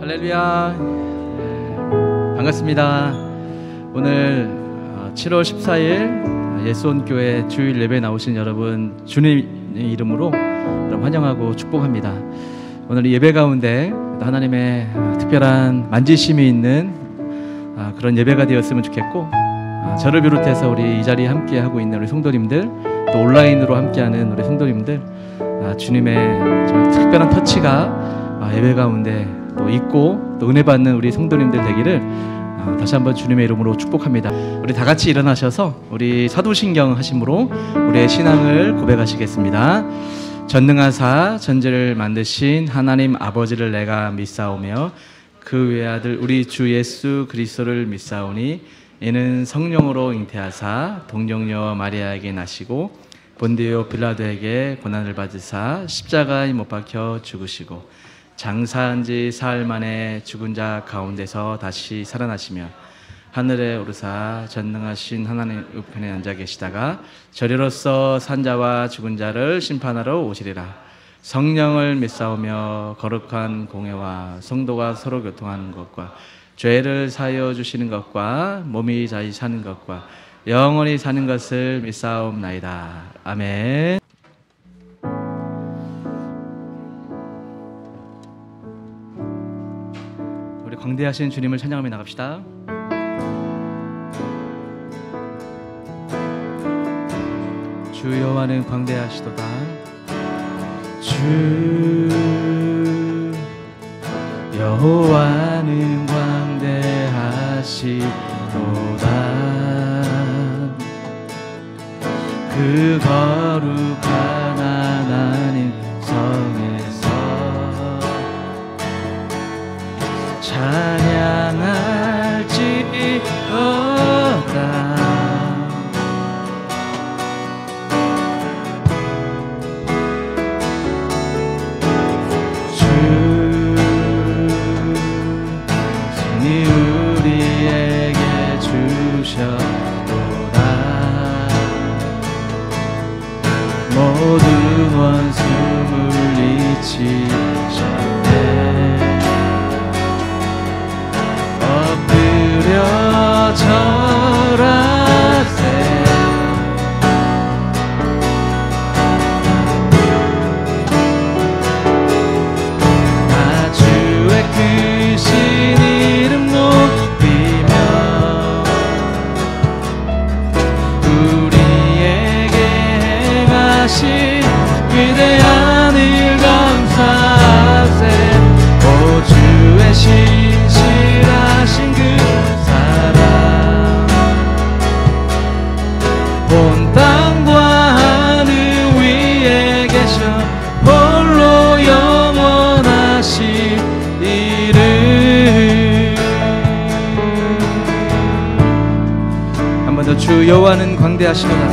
할렐루야. 반갑습니다. 오늘 7월 14일 예수원교회 주일 예배에 나오신 여러분 주님의 이름으로 환영하고 축복합니다. 오늘 예배 가운데 하나님의 특별한 만지심이 있는 그런 예배가 되었으면 좋겠고, 저를 비롯해서 우리 이 자리에 함께하고 있는 우리 성도님들, 또 온라인으로 함께하는 우리 성도님들, 주님의 정말 특별한 터치가 예배 가운데 또 있고 또 은혜 받는 우리 성도님들 되기를 다시 한번 주님의 이름으로 축복합니다. 우리 다 같이 일어나셔서 우리 사도신경 하심으로 우리의 신앙을 고백하시겠습니다. 전능하사 전지를 만드신 하나님 아버지를 내가 믿사오며 그 외아들 우리 주 예수 그리스도를 믿사오니 이는 성령으로 잉태하사 동정녀 마리아에게 나시고 본디오 빌라도에게 고난을 받으사 십자가에 못 박혀 죽으시고 장사한 지 사흘 만에 죽은 자 가운데서 다시 살아나시며 하늘에 오르사 전능하신 하나님 우편에 앉아 계시다가 저리로서 산자와 죽은 자를 심판하러 오시리라. 성령을 믿사오며 거룩한 공회와 성도가 서로 교통하는 것과 죄를 사하여 주시는 것과 몸이 자기 사는 것과 영원히 사는 것을 믿사옵나이다. 아멘. 우리 광대하신 주님을 찬양하며 나갑시다. 주 여호와는 광대하시도다. 주 여호와는 광대하시도다. 그 거룩한 하나님 성에서 찬양할지어다. 주님이 우리에게 주셨도다. 모든 원수 물리치셨네. 엎드려 절하세. 나 주의 크신 이름 높이며 우리에게 행하신 위대한 일 감사하세. 오 주의 신실하신 그 사랑 온 땅과 하늘 위에 계셔 홀로 영원하신 이름. 한 번 더. 주 여호와는 광대하시도다.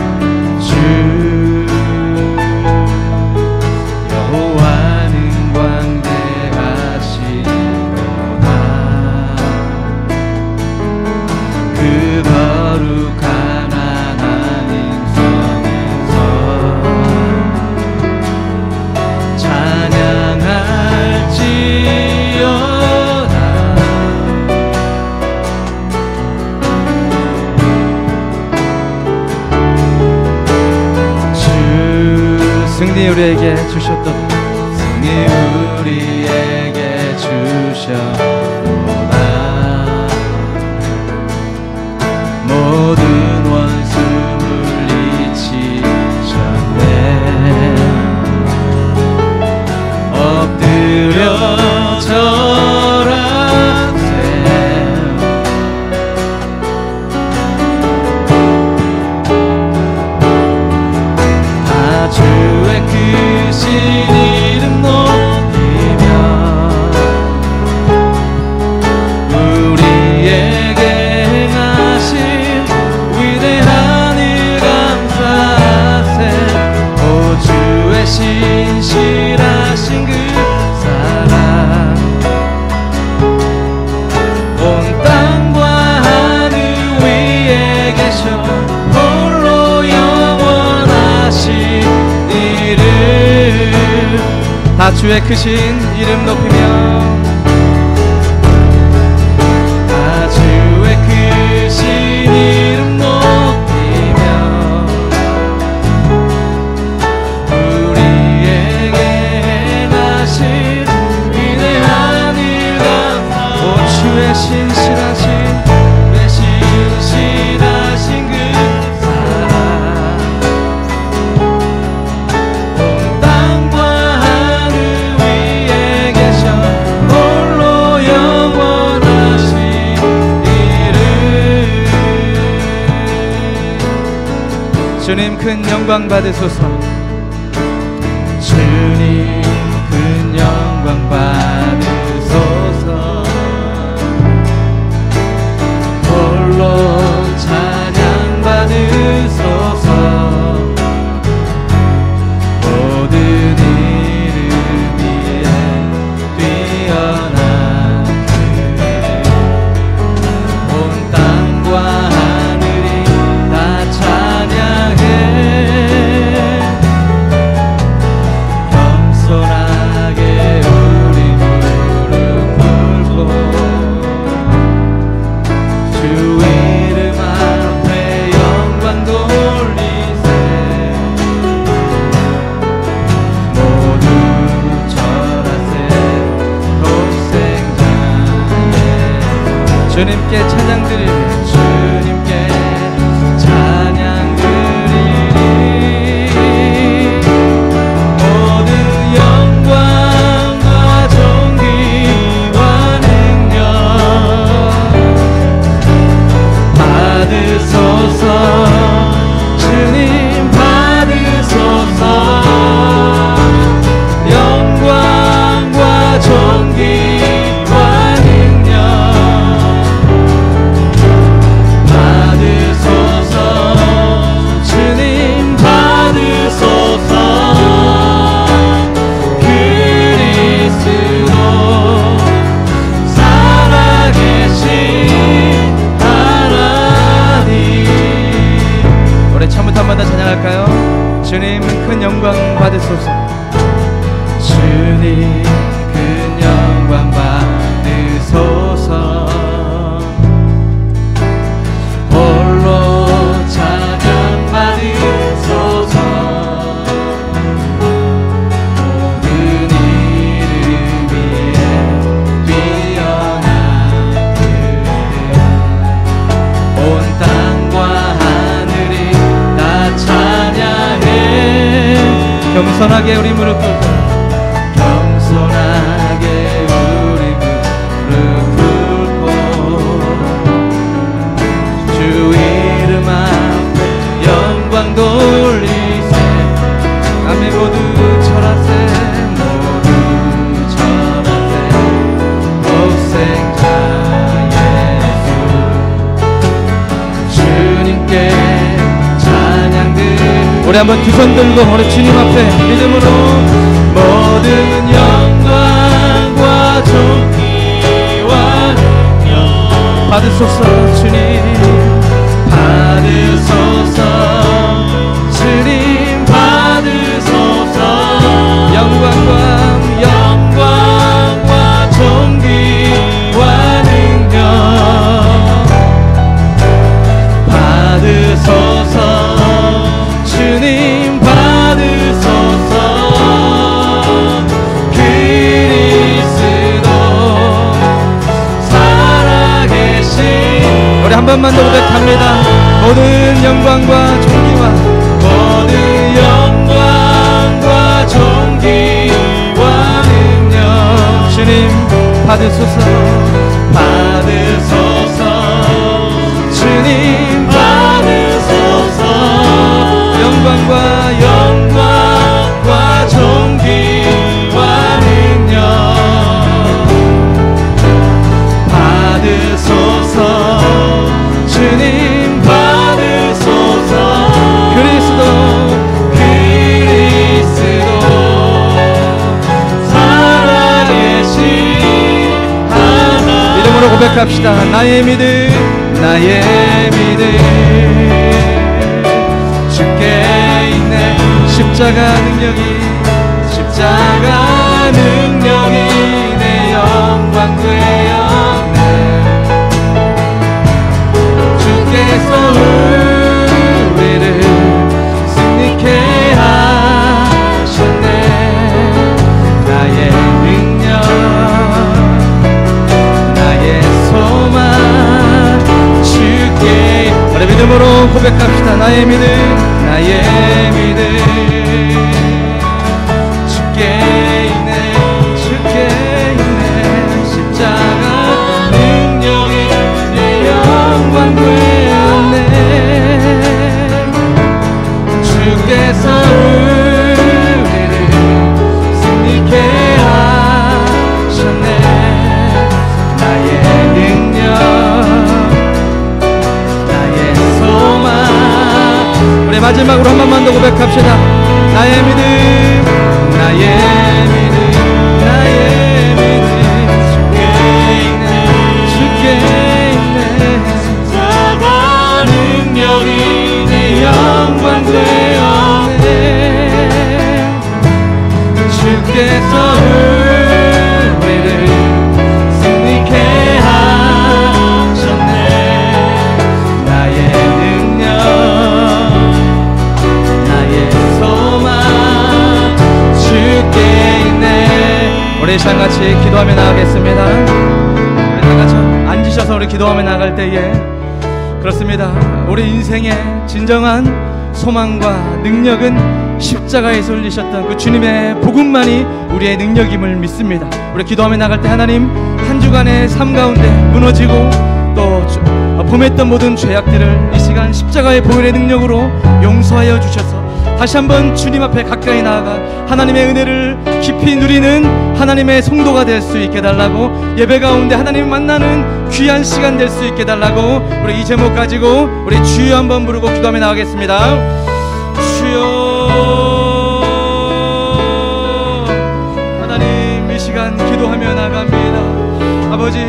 주 여호와는 광대하시도다. 그 거룩한 하나님 성에서 찬양할지어다. 주 승리 우리에게 주셨도다. 승리 우리에게 주셨도다. 모든 원수 물리치셨네. 엎드려 절하세. 나 주의 크신 이름 높이며 우리에게 행하신 위대한 일 감사하세. 오 주의 신실하신 그 사랑 온 땅과 하늘 위에 계셔 홀로 영원하신 이름. 다 주의 크신 이름 높이며 큰 영광 받으소서. 주님 큰 영광 받으소서. 홀로 찬양 받으소서. 모든 이름 위에 뛰어난 그 이름, 온 땅과 하늘이 다 찬양해. 겸손하게 우리 무릎 꿇고 주 이름 앞에 영광 돌리세. 모두 절하세 독생자의 주님께 찬양 드리리. 주님께 찬양 드리리. 모든 영광과 존귀와 능력 받으소서. 주님 받으소서. 영광과 존귀와 능력 받으소서. 주님 받으소서. 그리스도 살아계신 하나님. 우리 처음부터 한 번 더 찬양할까요? 주님 큰 영광 받으소서. 주님 큰 영광 받으소서. 홀로 찬양 받으소서. 모든 이름 위에 뛰어난 그름, 온 땅과 하늘이 다 찬양해. 겸손하게 우리 무릎 꿇고 겸손하게 우리 무릎 꿇고 주 이름 앞에 영광 돌리세. 아멘. 모두 절하세. 모두 절하세 독생자 예수. 주님께 찬양 드리. 우리 한번 두 손 들고 우리 주님 앞에 믿음으로 모든 영광과 존귀와 능력 받으소서. 주님 받으소서. 주님 받으소서. 영광과 존귀와 능력 받으소서. 주님 받으소서. 그리스도 살아계신. 우리 한 번만 더 고백합니다. 모든 영광과 존귀와 모든 영광과 존귀와 능력 주님 받으소서. 받으소서. 주님 받으소서. 영광과 존귀와 능력 받으소서. 주님 받으소서. 그리스도 살아계신 하나님. 이름으로 고백합시다. 나의 믿음 주께 있네. 십자가 능력이 내 영광 되었네. 주께서 우리를 승리케 하셨네. 나의 능력 나의 소망 주께. 우리 믿음으로 고백합시다. 나의 믿음 주께 있네. 십자가 능력이 내 영광 되었네. 주 고백합시다. 나의 믿음, 나의 믿음, 나의 믿음 주께 있네, 주께 있네. 십자가 능력이 내 영광 되었네. 주께서 우리를 승리케 하셨네. 나의 능력, 나의 소망 주께 있네. 우리 시간같이 기도하며 나가겠습니다. 우리 다같이 앉으셔서 우리 기도하며 나갈 때에 그렇습니다. 우리 인생의 진정한 소망과 능력은 십자가에서 흘리셨던 그 주님의 복음만이 우리의 능력임을 믿습니다. 우리 기도하며 나갈 때 하나님 한 주간의 삶 가운데 무너지고 또 범했던 모든 죄악들을 이 시간 십자가의 보혈의 능력으로 용서하여 주셔서 다시 한번 주님 앞에 가까이 나아가 하나님의 은혜를 깊이 누리는 하나님의 성도가 될 수 있게 달라고, 예배 가운데 하나님 만나는 귀한 시간 될 수 있게 달라고, 우리 이 제목 가지고 우리 주여 한번 부르고 기도하며 나가겠습니다. 주여. 하나님 이 시간 기도하며 나갑니다. 아버지,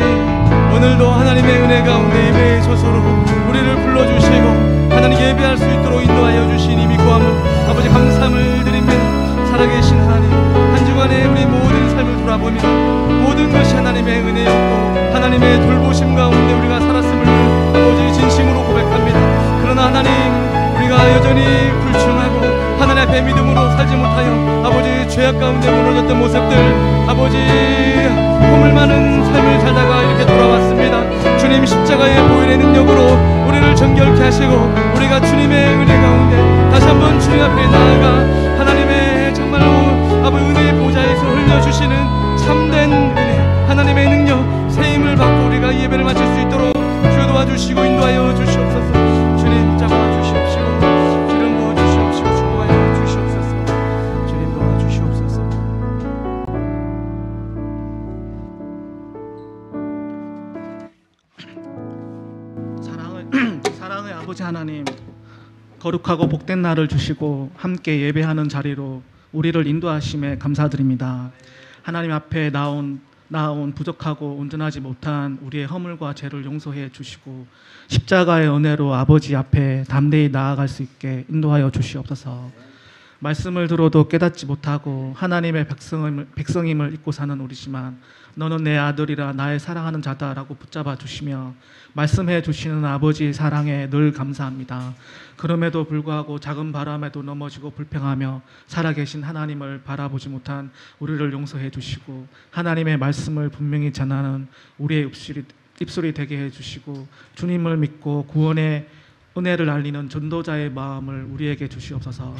오늘도 하나님의 은혜 가운데 예배의 저소로 우리를 불러주시고 하나님 예배할 수 있도록 인도하여 주신 이 믿고함을 아버지 감사함을 드립니다. 살아계신 하나님, 한 주간의 우리 모든 삶을 돌아보며 모든 것이 하나님의 은혜였고 하나님의 돌보심 가운데 우리가 살았음을 아버지 진심으로 고백합니다. 그러나 하나님, 우리가 여전히 불충하고 하나님 앞에 믿음으로 살지 못하여 아버지 죄악 가운데 무너졌던 모습들, 아버지 허물 많은 삶을 살다가 이렇게 돌아왔습니다. 주님 십자가의 보혈의 능력으로 우리를 정결케 하시고 우리가 주님의 은혜 가운데 다시 한번 주님 앞에 나아가 하나님의 정말로 아버지 은혜의 보좌에서 흘려주시는 참된 은혜, 하나님의 능력, 세임을 받고 우리가 이 예배를 마칠 수 있도록 주여 도와주시고 인도하여 주시옵소서. 주님 잡아 주시옵시고 기름 부어 주시옵시고 축복하여 주시옵소서. 주님 도와주시옵소서. 사랑의 아버지 하나님, 거룩하고 복된 날을 주시고 함께 예배하는 자리로 우리를 인도하심에 감사드립니다. 하나님 앞에 나온 부족하고 온전하지 못한 우리의 허물과 죄를 용서해 주시고 십자가의 은혜로 아버지 앞에 담대히 나아갈 수 있게 인도하여 주시옵소서. 말씀을 들어도 깨닫지 못하고 하나님의 백성임을 잊고 사는 우리지만 너는 내 아들이라 나의 사랑하는 자다라고 붙잡아 주시며 말씀해 주시는 아버지의 사랑에 늘 감사합니다. 그럼에도 불구하고 작은 바람에도 넘어지고 불평하며 살아계신 하나님을 바라보지 못한 우리를 용서해 주시고 하나님의 말씀을 분명히 전하는 우리의 입술이 되게 해주시고 주님을 믿고 구원의 은혜를 알리는 전도자의 마음을 우리에게 주시옵소서.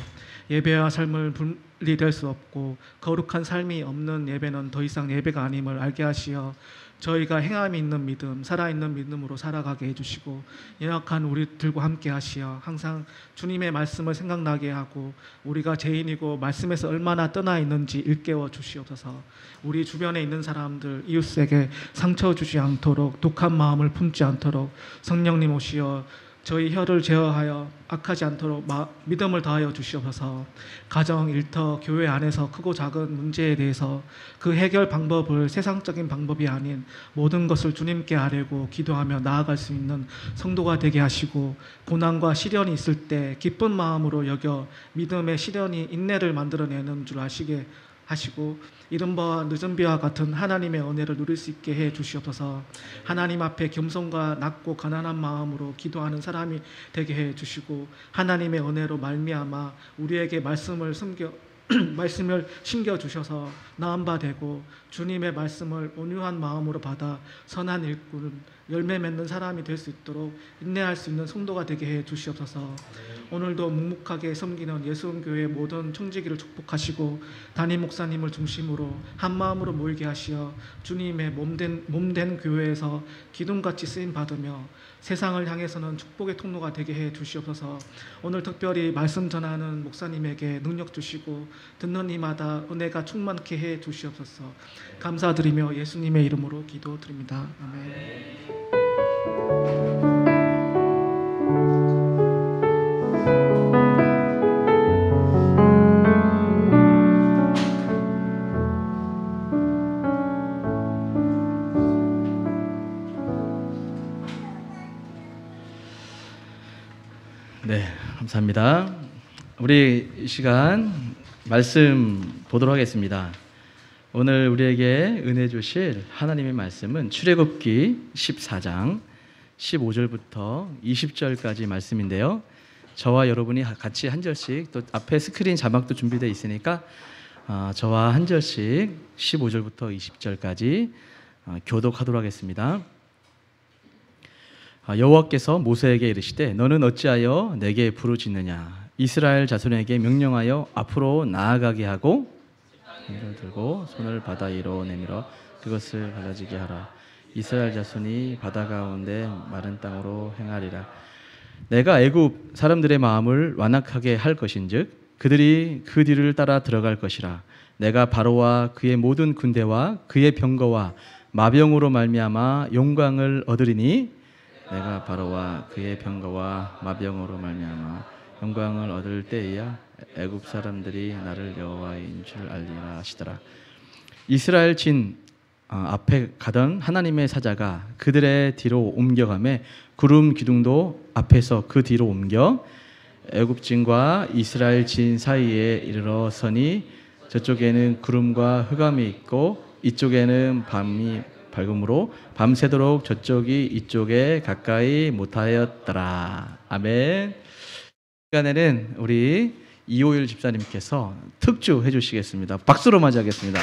예배와 삶을 분리될 수 없고 거룩한 삶이 없는 예배는 더 이상 예배가 아님을 알게 하시어 저희가 행함이 있는 믿음, 살아있는 믿음으로 살아가게 해주시고 연약한 우리들과 함께 하시어 항상 주님의 말씀을 생각나게 하고 우리가 죄인이고 말씀에서 얼마나 떠나 있는지 일깨워 주시옵소서. 우리 주변에 있는 사람들, 이웃에게 상처 주지 않도록, 독한 마음을 품지 않도록 성령님 오시어 저희 혀를 제어하여 악하지 않도록 믿음을 다하여 주시옵소서. 가정, 일터, 교회 안에서 크고 작은 문제에 대해서 그 해결 방법을 세상적인 방법이 아닌 모든 것을 주님께 아뢰고 기도하며 나아갈 수 있는 성도가 되게 하시고 고난과 시련이 있을 때 기쁜 마음으로 여겨 믿음의 시련이 인내를 만들어내는 줄 아시게 하시고 이른 바와 늦은 비와 같은 하나님의 은혜를 누릴 수 있게 해 주시옵소서. 하나님 앞에 겸손과 낮고 가난한 마음으로 기도하는 사람이 되게 해 주시고 하나님의 은혜로 말미암아 우리에게 말씀을 심겨 주셔서 나은 바 되고 주님의 말씀을 온유한 마음으로 받아 선한 일꾼, 열매 맺는 사람이 될 수 있도록 인내할 수 있는 성도가 되게 해 주시옵소서. 오늘도 묵묵하게 섬기는 예수원교회 모든 청지기를 축복하시고 담임 목사님을 중심으로 한 마음으로 모이게 하시어 주님의 몸된 교회에서 기둥같이 쓰임 받으며 세상을 향해서는 축복의 통로가 되게 해 주시옵소서. 오늘 특별히 말씀 전하는 목사님에게 능력 주시고 듣는 이마다 은혜가 충만케 해 주시옵소서. 감사드리며 예수님의 이름으로 기도드립니다. 아멘. 감사합니다. 우리 이 시간 말씀 보도록 하겠습니다. 오늘 우리에게 은혜 주실 하나님의 말씀은 출애굽기 14장 15절부터 20절까지 말씀인데요. 저와 여러분이 같이 한 절씩, 또 앞에 스크린 자막도 준비되어 있으니까 저와 한 절씩 15절부터 20절까지 교독하도록 하겠습니다. 여호와께서 모세에게 이르시되 너는 어찌하여 내게 부르짖느냐. 이스라엘 자손에게 명령하여 앞으로 나아가게 하고 손을 들고 손을 바다 위로 내밀어 그것을 갈라지게 하라. 이스라엘 자손이 바다 가운데 마른 땅으로 행하리라. 내가 애굽 사람들의 마음을 완악하게 할 것인즉 그들이 그 뒤를 따라 들어갈 것이라. 내가 바로와 그의 모든 군대와 그의 병거와 마병으로 말미암아 영광을 얻으리니 내가 바로와 그의 병거와 마병으로 말미암아 영광을 얻을 때에야 애굽 사람들이 나를 여호와인 줄 알리라 하시더라. 이스라엘 진 앞에 가던 하나님의 사자가 그들의 뒤로 옮겨가매 구름 기둥도 앞에서 그 뒤로 옮겨 애굽 진과 이스라엘 진 사이에 이르러 서니 저쪽에는 구름과 흑암이 있고 이쪽에는 밤이 밝음으로 밤새도록 저쪽이 이쪽에 가까이 못하였더라. 아멘. 이 시간에는 우리 이호일 집사님께서 특주 해주시겠습니다. 박수로 맞이하겠습니다.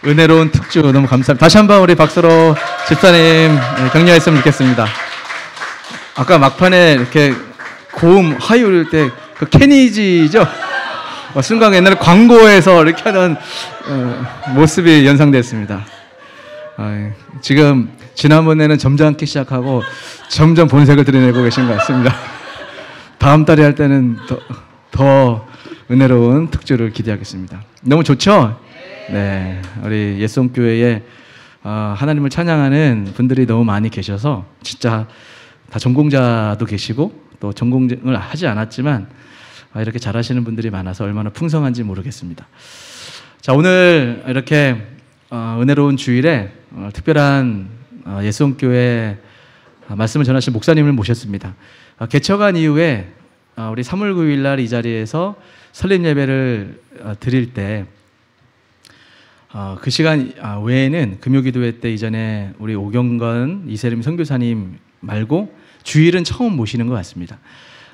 은혜로운 특주 너무 감사합니다. 다시 한번 우리 박수로 집사님 격려했으면 좋겠습니다. 아까 막판에 이렇게 고음 하이 올릴 때 그 케니지죠? 순간 옛날에 광고에서 이렇게 하는 모습이 연상됐습니다. 지금 지난번에는 점잖게 시작하고 점점 본색을 드러내고 계신 것 같습니다. 다음 달에 할 때는 더 은혜로운 특주를 기대하겠습니다. 너무 좋죠? 네, 우리 예수교회에 하나님을 찬양하는 분들이 너무 많이 계셔서 진짜 다 전공자도 계시고 또 전공을 하지 않았지만 이렇게 잘하시는 분들이 많아서 얼마나 풍성한지 모르겠습니다. 자, 오늘 이렇게 은혜로운 주일에 특별한 예수교회 말씀을 전하신 목사님을 모셨습니다. 개척한 이후에 우리 3월 9일 날 이 자리에서 설립 예배를 드릴 때 그 시간 외에는 금요기도회 때 이전에 우리 오경건 이세림 선교사님 말고 주일은 처음 모시는 것 같습니다.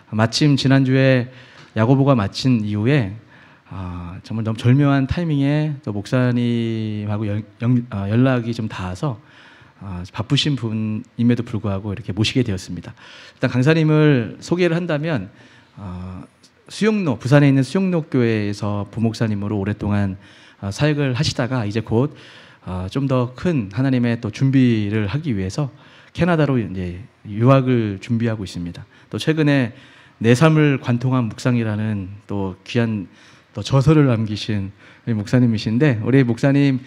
마침 지난주에 야고보가 마친 이후에 정말 너무 절묘한 타이밍에 또 목사님하고 연락이 좀 닿아서 바쁘신 분임에도 불구하고 이렇게 모시게 되었습니다. 일단 강사님을 소개를 한다면 수영로, 부산에 있는 수영로 교회에서 부목사님으로 오랫동안 사역을 하시다가 이제 곧 좀 더 큰 하나님의 또 준비를 하기 위해서 캐나다로 이제 유학을 준비하고 있습니다. 또 최근에 내 삶을 관통한 묵상이라는 또 귀한 또 저서를 남기신 목사님이신데, 우리 목사님은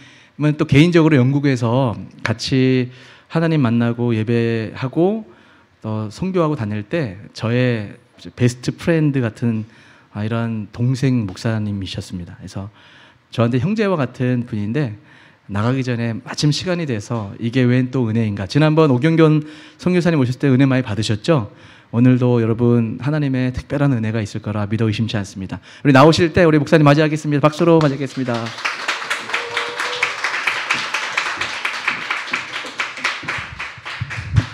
또 개인적으로 영국에서 같이 하나님 만나고 예배하고 또 선교하고 다닐 때 저의 베스트 프렌드 같은 이런 동생 목사님이셨습니다. 그래서 저한테 형제와 같은 분인데 나가기 전에 마침 시간이 돼서 이게 웬 또 은혜인가. 지난번 오경견 선교사님 오셨을 때 은혜 많이 받으셨죠? 오늘도 여러분 하나님의 특별한 은혜가 있을 거라 믿어 의심치 않습니다. 우리 나오실 때 우리 목사님 맞이하겠습니다. 박수로 맞이하겠습니다.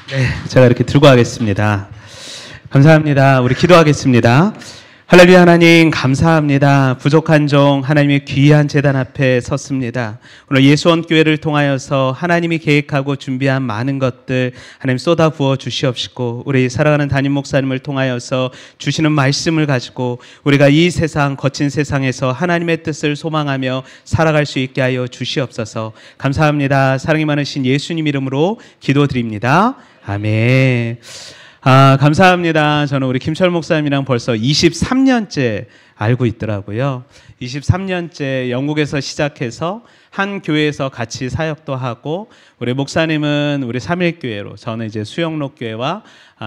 네, 제가 이렇게 들고 가겠습니다. 감사합니다. 우리 기도하겠습니다. 할렐루야. 하나님 감사합니다. 부족한 종 하나님의 귀한 제단 앞에 섰습니다. 오늘 예수원 교회를 통하여서 하나님이 계획하고 준비한 많은 것들 하나님 쏟아 부어 주시옵시고, 우리 사랑하는 담임 목사님을 통하여서 주시는 말씀을 가지고 우리가 이 세상 거친 세상에서 하나님의 뜻을 소망하며 살아갈 수 있게 하여 주시옵소서. 감사합니다. 사랑이 많으신 예수님 이름으로 기도드립니다. 아멘. 감사합니다. 저는 우리 김철 목사님이랑 벌써 23년째 알고 있더라고요. 23년째 영국에서 시작해서 한 교회에서 같이 사역도 하고, 우리 목사님은 우리 삼일교회로, 저는 이제 수영록교회와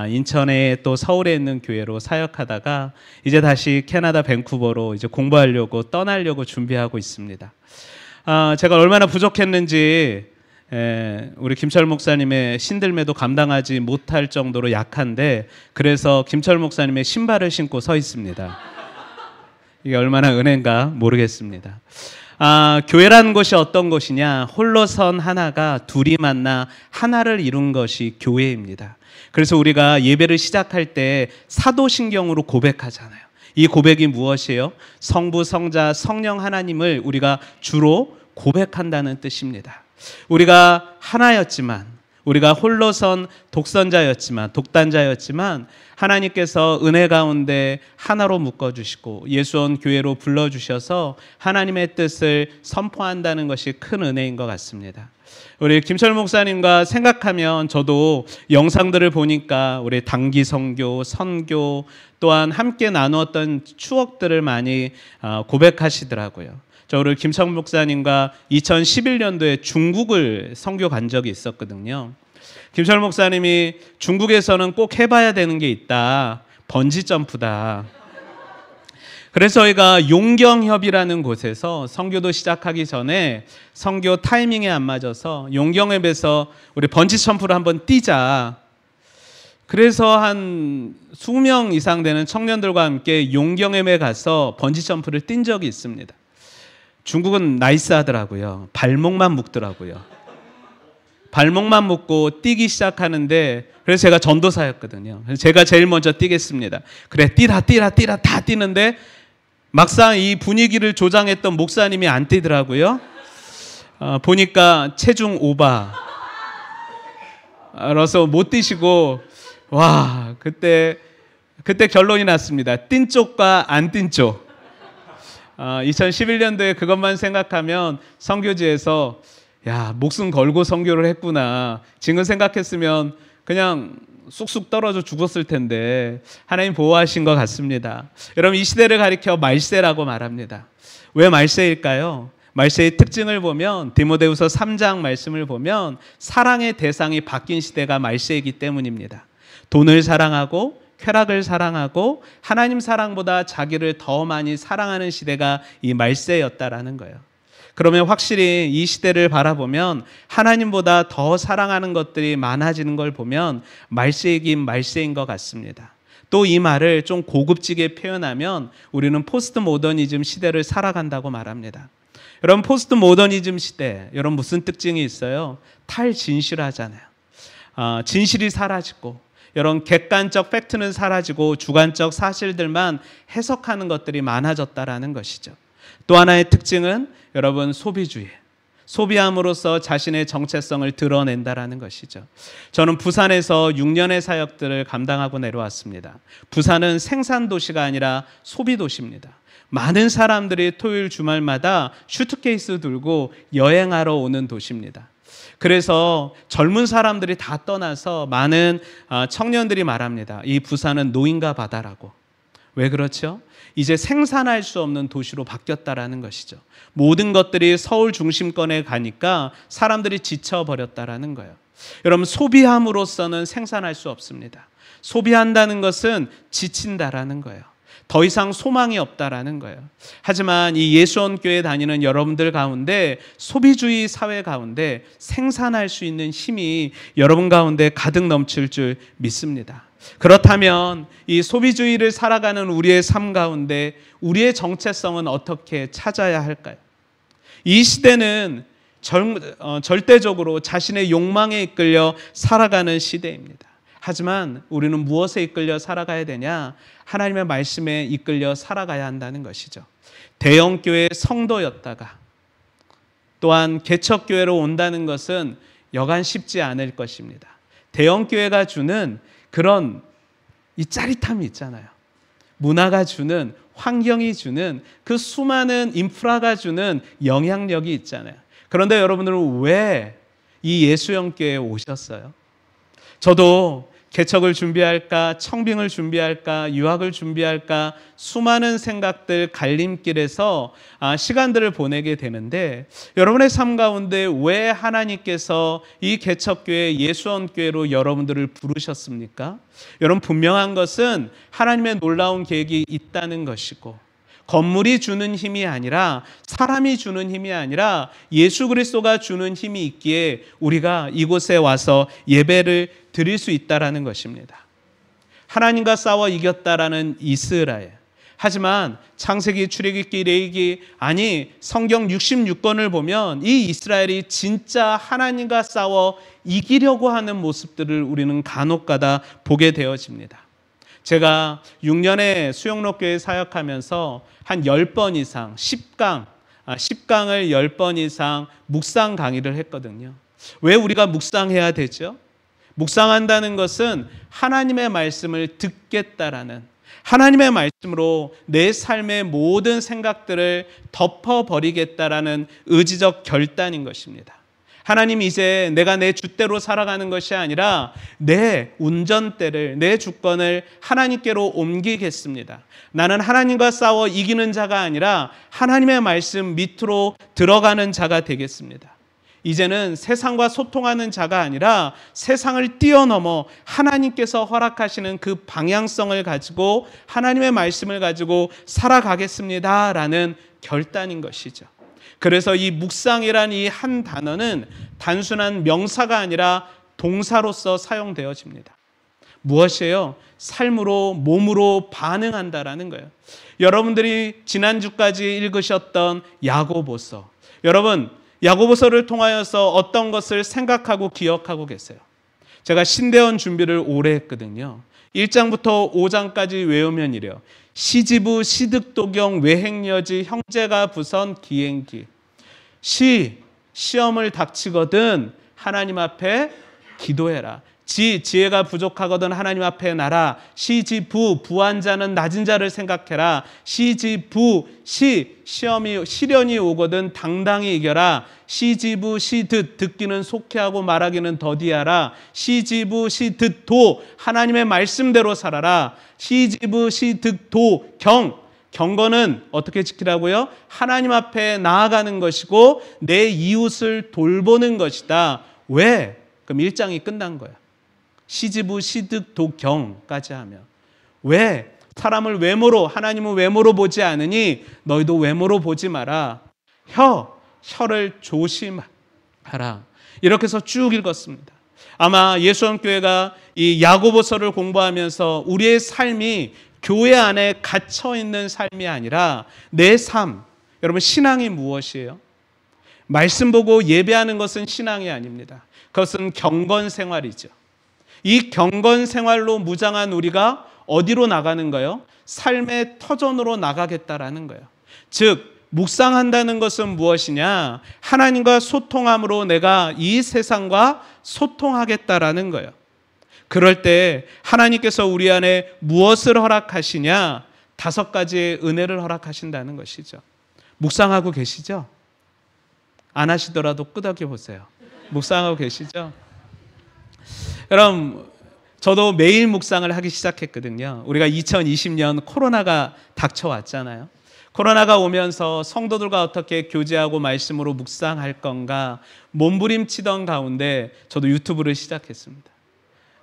인천에 또 서울에 있는 교회로 사역하다가 이제 다시 캐나다 밴쿠버로 이제 공부하려고 떠나려고 준비하고 있습니다. 제가 얼마나 부족했는지 우리 김철 목사님의 신들매도 감당하지 못할 정도로 약한데, 그래서 김철 목사님의 신발을 신고 서 있습니다. 이게 얼마나 은혜인가 모르겠습니다. 교회라는 것이 어떤 것이냐? 홀로선 하나가 둘이 만나 하나를 이룬 것이 교회입니다. 그래서 우리가 예배를 시작할 때 사도신경으로 고백하잖아요. 이 고백이 무엇이에요? 성부, 성자, 성령 하나님을 우리가 주로 고백한다는 뜻입니다. 우리가 하나였지만, 우리가 홀로선 독단자였지만 하나님께서 은혜 가운데 하나로 묶어주시고 예수원 교회로 불러주셔서 하나님의 뜻을 선포한다는 것이 큰 은혜인 것 같습니다. 우리 김철 목사님과 생각하면 저도 영상들을 보니까 우리 단기 선교, 선교 또한 함께 나누었던 추억들을 많이 고백하시더라고요. 저 우리 김철 목사님과 2011년도에 중국을 선교 간 적이 있었거든요. 김철 목사님이 중국에서는 꼭 해봐야 되는 게 있다. 번지 점프다. 그래서 저희가 용경협이라는 곳에서 선교도 시작하기 전에 선교 타이밍에 안 맞아서 용경협에서 우리 번지 점프를 한번 뛰자. 그래서 한 20명 이상 되는 청년들과 함께 용경협에 가서 번지 점프를 뛴 적이 있습니다. 중국은 나이스하더라고요. 발목만 묶더라고요. 발목만 묶고 뛰기 시작하는데, 그래서 제가 전도사였거든요. 제가 제일 먼저 뛰겠습니다. 그래, 뛰라 다 뛰는데 막상 이 분위기를 조장했던 목사님이 안 뛰더라고요. 보니까 체중 오바 라서 못 뛰시고, 와, 그때 결론이 났습니다. 뛴 쪽과 안 뛴 쪽. 2011년도에 그것만 생각하면 선교지에서 야, 목숨 걸고 선교를 했구나. 지금 생각했으면 그냥 쑥쑥 떨어져 죽었을 텐데 하나님 보호하신 것 같습니다. 여러분, 이 시대를 가리켜 말세라고 말합니다. 왜 말세일까요? 말세의 특징을 보면 디모데후서 3장 말씀을 보면 사랑의 대상이 바뀐 시대가 말세이기 때문입니다. 돈을 사랑하고 쾌락을 사랑하고 하나님 사랑보다 자기를 더 많이 사랑하는 시대가 이 말세였다라는 거예요. 그러면 확실히 이 시대를 바라보면 하나님보다 더 사랑하는 것들이 많아지는 걸 보면 말세이긴 말세인 것 같습니다. 또 이 말을 좀 고급지게 표현하면 우리는 포스트 모더니즘 시대를 살아간다고 말합니다. 여러분, 포스트 모더니즘 시대, 여러분 무슨 특징이 있어요? 탈진실하잖아요. 진실이 사라지고, 여러분 객관적 팩트는 사라지고 주관적 사실들만 해석하는 것들이 많아졌다라는 것이죠. 또 하나의 특징은 여러분 소비주의. 소비함으로써 자신의 정체성을 드러낸다라는 것이죠. 저는 부산에서 6년의 사역들을 감당하고 내려왔습니다. 부산은 생산 도시가 아니라 소비 도시입니다. 많은 사람들이 토요일 주말마다 슈트케이스 들고 여행하러 오는 도시입니다. 그래서 젊은 사람들이 다 떠나서 많은 청년들이 말합니다. 이 부산은 노인과 바다라고. 왜 그렇죠? 이제 생산할 수 없는 도시로 바뀌었다라는 것이죠. 모든 것들이 서울 중심권에 가니까 사람들이 지쳐버렸다라는 거예요. 여러분, 소비함으로써는 생산할 수 없습니다. 소비한다는 것은 지친다라는 거예요. 더 이상 소망이 없다라는 거예요. 하지만 이 예수원교회 다니는 여러분들 가운데 소비주의 사회 가운데 생산할 수 있는 힘이 여러분 가운데 가득 넘칠 줄 믿습니다. 그렇다면 이 소비주의를 살아가는 우리의 삶 가운데 우리의 정체성은 어떻게 찾아야 할까요? 이 시대는 절대적으로 자신의 욕망에 이끌려 살아가는 시대입니다. 하지만 우리는 무엇에 이끌려 살아가야 되냐? 하나님의 말씀에 이끌려 살아가야 한다는 것이죠. 대형교회 성도였다가 또한 개척교회로 온다는 것은 여간 쉽지 않을 것입니다. 대형교회가 주는 그런 이 짜릿함이 있잖아요. 문화가 주는, 환경이 주는 그 수많은 인프라가 주는 영향력이 있잖아요. 그런데 여러분들은 왜 이 예수형교회에 오셨어요? 저도 개척을 준비할까, 청빙을 준비할까, 유학을 준비할까 수많은 생각들 갈림길에서 시간들을 보내게 되는데 여러분의 삶 가운데 왜 하나님께서 이 개척교회 예수원교회로 여러분들을 부르셨습니까? 여러분, 분명한 것은 하나님의 놀라운 계획이 있다는 것이고 건물이 주는 힘이 아니라 사람이 주는 힘이 아니라 예수 그리스도가 주는 힘이 있기에 우리가 이곳에 와서 예배를 드릴 수 있다라는 것입니다. 하나님과 싸워 이겼다라는 이스라엘. 하지만 창세기, 출애굽기, 레위기, 아니 성경 66권을 보면 이 이스라엘이 진짜 하나님과 싸워 이기려고 하는 모습들을 우리는 간혹가다 보게 되어집니다. 제가 6년의 수영록교회 사역하면서 한 10번 이상 10강을 10번 이상 묵상 강의를 했거든요. 왜 우리가 묵상해야 되죠? 묵상한다는 것은 하나님의 말씀을 듣겠다라는, 하나님의 말씀으로 내 삶의 모든 생각들을 덮어버리겠다라는 의지적 결단인 것입니다. 하나님, 이제 내가 내 줏대로 살아가는 것이 아니라 내 운전대를, 내 주권을 하나님께로 옮기겠습니다. 나는 하나님과 싸워 이기는 자가 아니라 하나님의 말씀 밑으로 들어가는 자가 되겠습니다. 이제는 세상과 소통하는 자가 아니라 세상을 뛰어넘어 하나님께서 허락하시는 그 방향성을 가지고 하나님의 말씀을 가지고 살아가겠습니다라는 결단인 것이죠. 그래서 이 묵상이라는 이 한 단어는 단순한 명사가 아니라 동사로서 사용되어집니다. 무엇이에요? 삶으로, 몸으로 반응한다라는 거예요. 여러분들이 지난주까지 읽으셨던 야고보서, 여러분 야고보서를 통하여서 어떤 것을 생각하고 기억하고 계세요? 제가 신대원 준비를 오래 했거든요. 1장부터 5장까지 외우면 이래요. 시지부, 시득도경, 외행여지, 형제가 부선, 기행기. 시, 시험을 닥치거든 하나님 앞에 기도해라. 지혜가 부족하거든 하나님 앞에 나라. 부한 자는 낮은 자를 생각해라. 시련이 오거든 당당히 이겨라. 듣기는 속히하고 말하기는 더디하라. 하나님의 말씀대로 살아라. 경건은 어떻게 지키라고요? 하나님 앞에 나아가는 것이고 내 이웃을 돌보는 것이다. 왜? 그럼 1장이 끝난 거야. 경까지 하면. 왜? 사람을 외모로, 하나님은 외모로 보지 않으니 너희도 외모로 보지 마라. 혀를 조심하라. 이렇게 해서 쭉 읽었습니다. 아마 예수원교회가 이 야고보서를 공부하면서 우리의 삶이 교회 안에 갇혀 있는 삶이 아니라 내 삶. 여러분, 신앙이 무엇이에요? 말씀 보고 예배하는 것은 신앙이 아닙니다. 그것은 경건 생활이죠. 이 경건 생활로 무장한 우리가 어디로 나가는 거예요? 삶의 터전으로 나가겠다라는 거예요. 즉, 묵상한다는 것은 무엇이냐? 하나님과 소통함으로 내가 이 세상과 소통하겠다라는 거예요. 그럴 때 하나님께서 우리 안에 무엇을 허락하시냐? 5가지의 은혜를 허락하신다는 것이죠. 묵상하고 계시죠? 안 하시더라도 끄덕여 보세요. 묵상하고 계시죠? 그럼 저도 매일 묵상을 하기 시작했거든요. 우리가 2020년 코로나가 닥쳐왔잖아요. 코로나가 오면서 성도들과 어떻게 교제하고 말씀으로 묵상할 건가 몸부림치던 가운데 저도 유튜브를 시작했습니다.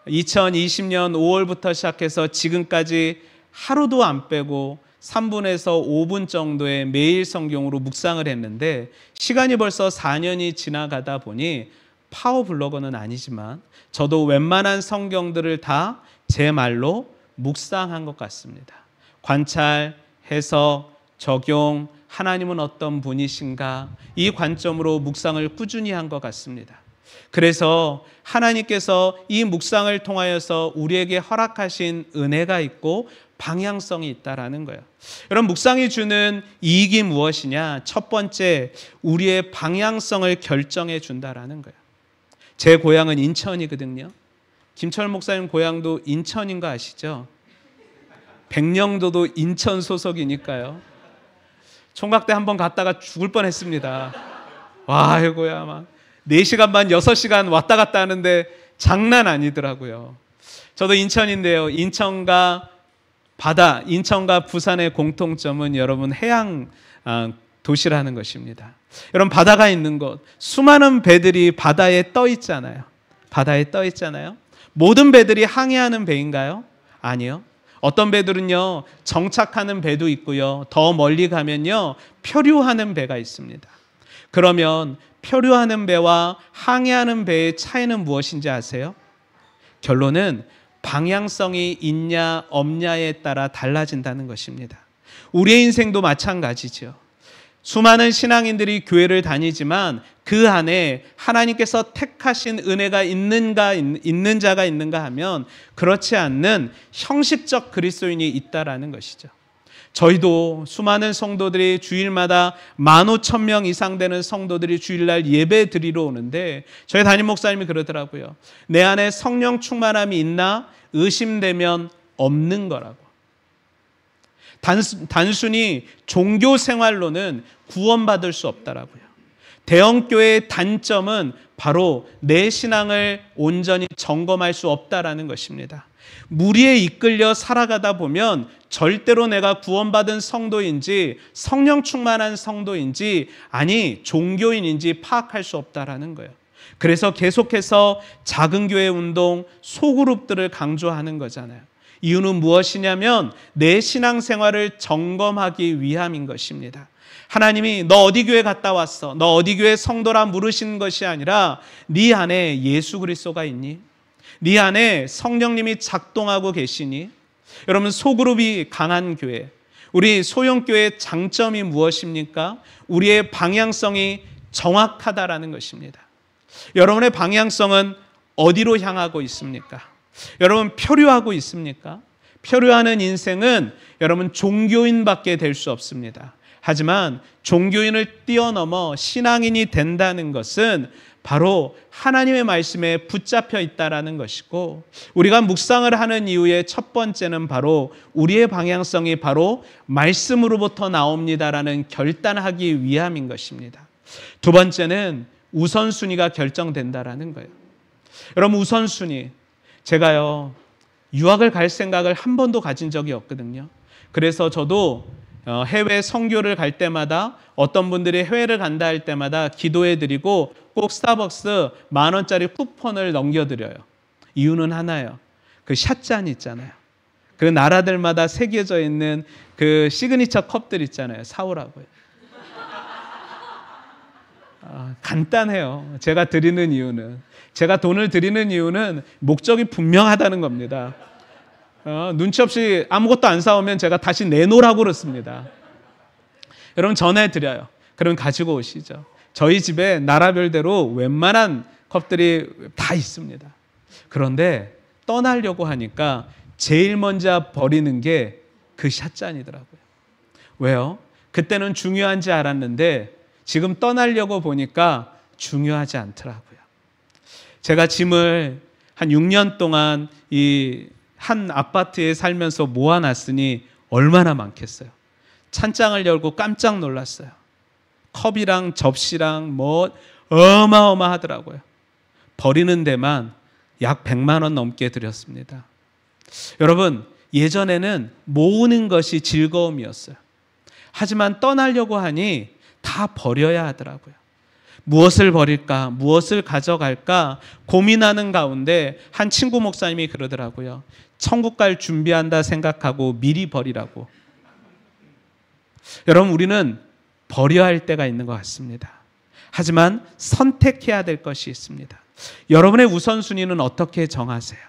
2020년 5월부터 시작해서 지금까지 하루도 안 빼고 3분에서 5분 정도의 매일 성경으로 묵상을 했는데 시간이 벌써 4년이 지나가다 보니 파워 블로거는 아니지만 저도 웬만한 성경들을 다 제 말로 묵상한 것 같습니다. 관찰, 해석, 적용, 하나님은 어떤 분이신가 이 관점으로 묵상을 꾸준히 한 것 같습니다. 그래서 하나님께서 이 묵상을 통하여서 우리에게 허락하신 은혜가 있고 방향성이 있다라는 거예요. 여러분, 묵상이 주는 이익이 무엇이냐? 첫 번째, 우리의 방향성을 결정해 준다라는 거예요. 제 고향은 인천이거든요. 김철 목사님 고향도 인천인 거 아시죠? 백령도도 인천 소속이니까요. 총각대 한번 갔다가 죽을 뻔했습니다. 와, 아이고야, 막 4시간 반, 6시간 왔다 갔다 하는데 장난 아니더라고요. 저도 인천인데요. 인천과 바다, 인천과 부산의 공통점은 여러분 해양 도시라는 것입니다. 여러분, 바다가 있는 곳, 수많은 배들이 바다에 떠 있잖아요. 바다에 떠 있잖아요. 모든 배들이 항해하는 배인가요? 아니요. 어떤 배들은요, 정착하는 배도 있고요. 더 멀리 가면요, 표류하는 배가 있습니다. 그러면 표류하는 배와 항해하는 배의 차이는 무엇인지 아세요? 결론은 방향성이 있냐 없냐에 따라 달라진다는 것입니다. 우리의 인생도 마찬가지죠. 수많은 신앙인들이 교회를 다니지만 그 안에 하나님께서 택하신 은혜가 있는 자가 있는가 하면 그렇지 않는 형식적 그리스도인이 있다라는 것이죠. 저희도 수많은 성도들이 주일마다 15,000명 이상 되는 성도들이 주일날 예배 드리러 오는데 저희 담임 목사님이 그러더라고요. 내 안에 성령 충만함이 있나 의심되면 없는 거라고. 단순히 종교 생활로는 구원받을 수 없다라고요. 대형교회의 단점은 바로 내 신앙을 온전히 점검할 수 없다라는 것입니다. 무리에 이끌려 살아가다 보면 절대로 내가 구원받은 성도인지 성령 충만한 성도인지 아니 종교인인지 파악할 수 없다라는 거예요. 그래서 계속해서 작은 교회 운동, 소그룹들을 강조하는 거잖아요. 이유는 무엇이냐면 내 신앙생활을 점검하기 위함인 것입니다. 하나님이 너 어디 교회 갔다 왔어? 너 어디 교회 성도라 물으신 것이 아니라 네 안에 예수 그리스도가 있니? 네 안에 성령님이 작동하고 계시니? 여러분, 소그룹이 강한 교회, 우리 소형교회의 장점이 무엇입니까? 우리의 방향성이 정확하다라는 것입니다. 여러분의 방향성은 어디로 향하고 있습니까? 여러분, 표류하고 있습니까? 표류하는 인생은 여러분 종교인밖에 될 수 없습니다. 하지만 종교인을 뛰어넘어 신앙인이 된다는 것은 바로 하나님의 말씀에 붙잡혀 있다라는 것이고, 우리가 묵상을 하는 이유의 첫 번째는 바로 우리의 방향성이 바로 말씀으로부터 나옵니다라는 결단하기 위함인 것입니다. 두 번째는 우선순위가 결정된다라는 거예요. 여러분, 우선순위. 제가요, 유학을 갈 생각을 한 번도 가진 적이 없거든요. 그래서 저도 해외 선교를 갈 때마다 어떤 분들이 해외를 간다 할 때마다 기도해드리고 꼭 스타벅스 10,000원짜리 쿠폰을 넘겨드려요. 이유는 하나예요. 그 샷잔 있잖아요. 그 나라들마다 새겨져 있는 그 시그니처 컵들 있잖아요. 사오라고요. 간단해요. 제가 드리는 이유는, 제가 돈을 드리는 이유는 목적이 분명하다는 겁니다. 눈치 없이 아무것도 안 사오면 제가 다시 내놓으라고 그렇습니다. 여러분, 전해드려요. 그럼 가지고 오시죠. 저희 집에 나라별대로 웬만한 컵들이 다 있습니다. 그런데 떠나려고 하니까 제일 먼저 버리는 게 그 샷잔이더라고요. 왜요? 그때는 중요한지 알았는데 지금 떠나려고 보니까 중요하지 않더라고요. 제가 짐을 한 6년 동안 이 한 아파트에 살면서 모아놨으니 얼마나 많겠어요. 찬장을 열고 깜짝 놀랐어요. 컵이랑 접시랑 뭐 어마어마하더라고요. 버리는 데만 약 100만 원 넘게 들였습니다. 여러분, 예전에는 모으는 것이 즐거움이었어요. 하지만 떠나려고 하니 다 버려야 하더라고요. 무엇을 버릴까, 무엇을 가져갈까 고민하는 가운데 한 친구 목사님이 그러더라고요. 천국 갈 준비한다 생각하고 미리 버리라고. 여러분, 우리는 버려야 할 때가 있는 것 같습니다. 하지만 선택해야 될 것이 있습니다. 여러분의 우선순위는 어떻게 정하세요?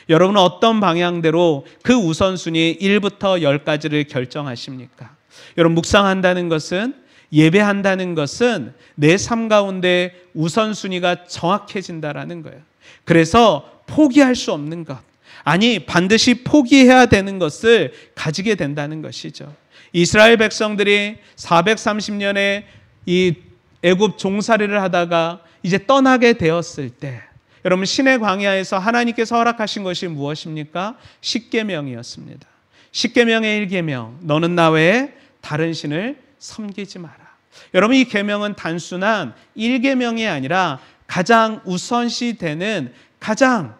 여러분은 어떤 방향대로 그 우선순위 1부터 10까지를 결정하십니까? 여러분, 묵상한다는 것은, 예배한다는 것은 내 삶 가운데 우선순위가 정확해진다라는 거예요. 그래서 포기할 수 없는 것, 아니 반드시 포기해야 되는 것을 가지게 된다는 것이죠. 이스라엘 백성들이 430년의 이 애굽 종살이를 하다가 이제 떠나게 되었을 때, 여러분, 신의 광야에서 하나님께서 허락하신 것이 무엇입니까? 십계명이었습니다. 십계명의 1계명, 너는 나 외에 다른 신을 섬기지 마라. 여러분, 이 계명은 단순한 1계명이 아니라 가장 우선시 되는 가장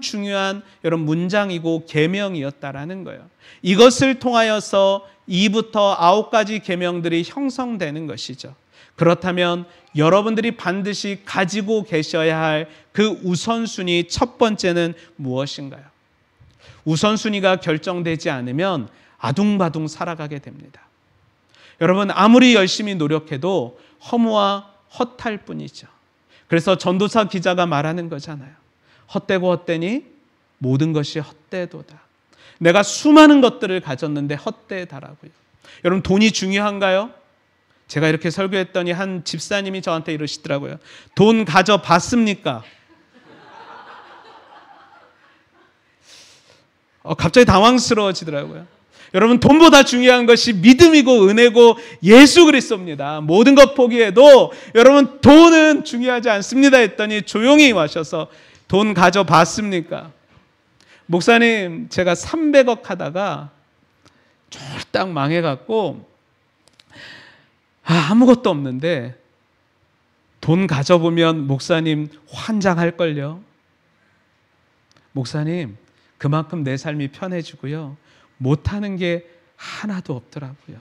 중요한 여러분 문장이고 계명이었다라는 거예요. 이것을 통하여서 2부터 9가지 계명들이 형성되는 것이죠. 그렇다면 여러분들이 반드시 가지고 계셔야 할 그 우선순위 첫 번째는 무엇인가요? 우선순위가 결정되지 않으면 아둥바둥 살아가게 됩니다. 여러분, 아무리 열심히 노력해도 허무와 헛할 뿐이죠. 그래서 전도사 기자가 말하는 거잖아요. 헛되고 헛되니 모든 것이 헛되도다. 내가 수많은 것들을 가졌는데 헛되다라고요. 여러분, 돈이 중요한가요? 제가 이렇게 설교했더니 한 집사님이 저한테 이러시더라고요. 돈 가져봤습니까? 갑자기 당황스러워지더라고요. 여러분, 돈보다 중요한 것이 믿음이고 은혜고 예수 그리스도입니다. 모든 것 포기해도 여러분 돈은 중요하지 않습니다 했더니 조용히 마셔서 돈 가져봤습니까? 목사님, 제가 300억 하다가 쫄딱 망해갖고 아무것도 없는데 돈 가져보면 목사님 환장할걸요. 목사님, 그만큼 내 삶이 편해지고요. 못하는 게 하나도 없더라고요.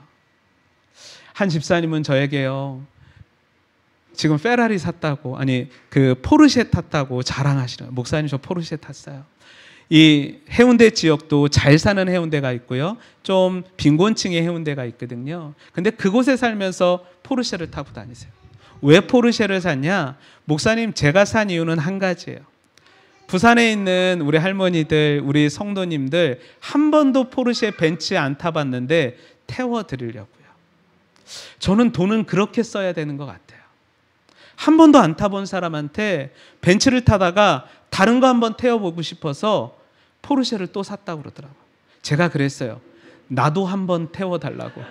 한 집사님은 저에게요, 지금 페라리 샀다고, 아니 그 포르쉐 탔다고 자랑하시더라고요. 목사님, 저 포르쉐 탔어요. 이 해운대 지역도 잘 사는 해운대가 있고요, 좀 빈곤층의 해운대가 있거든요. 근데 그곳에 살면서 포르쉐를 타고 다니세요. 왜 포르쉐를 샀냐? 목사님, 제가 산 이유는 한 가지예요. 부산에 있는 우리 할머니들, 우리 성도님들 한 번도 포르쉐 벤츠 안 타봤는데 태워드리려고요. 저는 돈은 그렇게 써야 되는 것 같아요. 한 번도 안 타본 사람한테 벤츠를 타다가 다른 거 한번 태워보고 싶어서 포르쉐를 또 샀다고 그러더라고요. 제가 그랬어요. 나도 한번 태워달라고.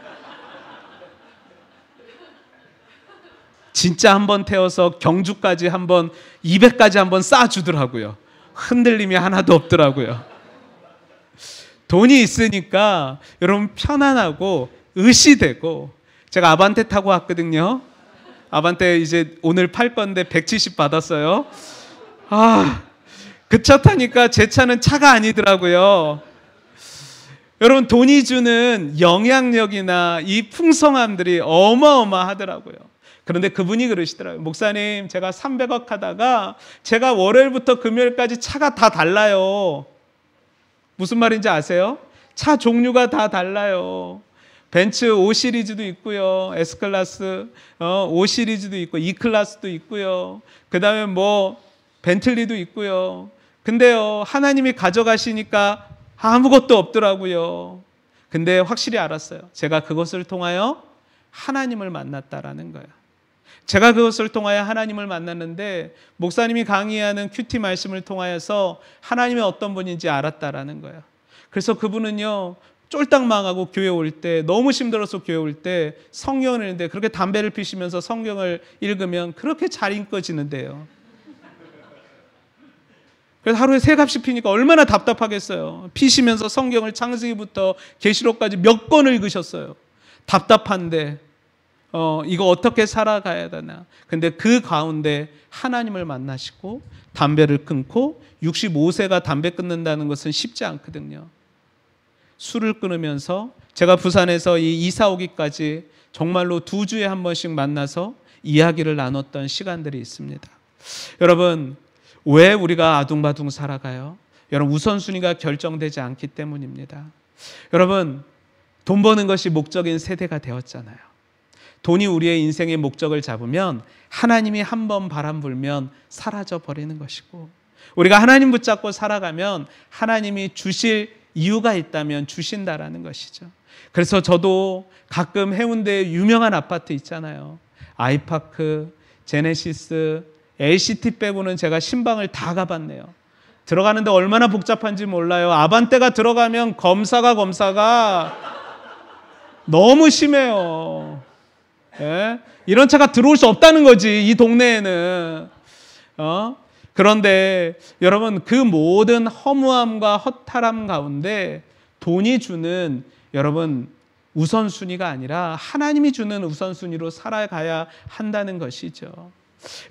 진짜 한번 태워서 경주까지 한번 200까지 한번 쌓아주더라고요. 흔들림이 하나도 없더라고요. 돈이 있으니까 여러분 편안하고 의시되고, 제가 아반떼 타고 왔거든요. 아반떼 이제 오늘 팔 건데 170 받았어요. 그 차 타니까 제 차는 차가 아니더라고요. 여러분, 돈이 주는 영향력이나 이 풍성함들이 어마어마하더라고요. 그런데 그분이 그러시더라고요. 목사님, 제가 300억 하다가 제가 월요일부터 금요일까지 차가 다 달라요. 무슨 말인지 아세요? 차 종류가 다 달라요. 벤츠 5 시리즈도 있고요, S클래스 5 시리즈도 있고 E클래스도 있고요, 그 다음에 뭐 벤틀리도 있고요. 근데요, 하나님이 가져가시니까 아무것도 없더라고요. 근데 확실히 알았어요. 제가 그것을 통하여 하나님을 만났다라는 거예요. 제가 그것을 통하여 하나님을 만났는데, 목사님이 강의하는 큐티 말씀을 통하여서 하나님이 어떤 분인지 알았다라는 거예요. 그래서 그분은요, 쫄딱 망하고 교회 올 때, 너무 힘들어서 교회 올 때 성경을 읽는데, 그렇게 담배를 피시면서 성경을 읽으면 그렇게 잘 읽어지는데요. 그래서 하루에 3갑씩 피니까 얼마나 답답하겠어요. 피시면서 성경을 창세기부터 계시록까지 몇 권을 읽으셨어요. 답답한데 이거 어떻게 살아가야 되나. 근데 그 가운데 하나님을 만나시고 담배를 끊고, 65세가 담배 끊는다는 것은 쉽지 않거든요. 술을 끊으면서, 제가 부산에서 이 이사 오기까지 정말로 2주에 한 번씩 만나서 이야기를 나눴던 시간들이 있습니다. 여러분, 왜 우리가 아둥바둥 살아가요? 여러분, 우선순위가 결정되지 않기 때문입니다. 여러분, 돈 버는 것이 목적인 세대가 되었잖아요. 돈이 우리의 인생의 목적을 잡으면 하나님이 한번 바람 불면 사라져 버리는 것이고, 우리가 하나님 붙잡고 살아가면 하나님이 주실 이유가 있다면 주신다라는 것이죠. 그래서 저도 가끔 해운대에 유명한 아파트 있잖아요. 아이파크, 제네시스, LCT 빼고는 제가 신방을 다 가봤네요. 들어가는데 얼마나 복잡한지 몰라요. 아반떼가 들어가면 검사가 너무 심해요. 예? 이런 차가 들어올 수 없다는 거지, 이 동네에는. 그런데 여러분, 그 모든 허무함과 허탈함 가운데 돈이 주는, 여러분, 우선순위가 아니라 하나님이 주는 우선순위로 살아가야 한다는 것이죠.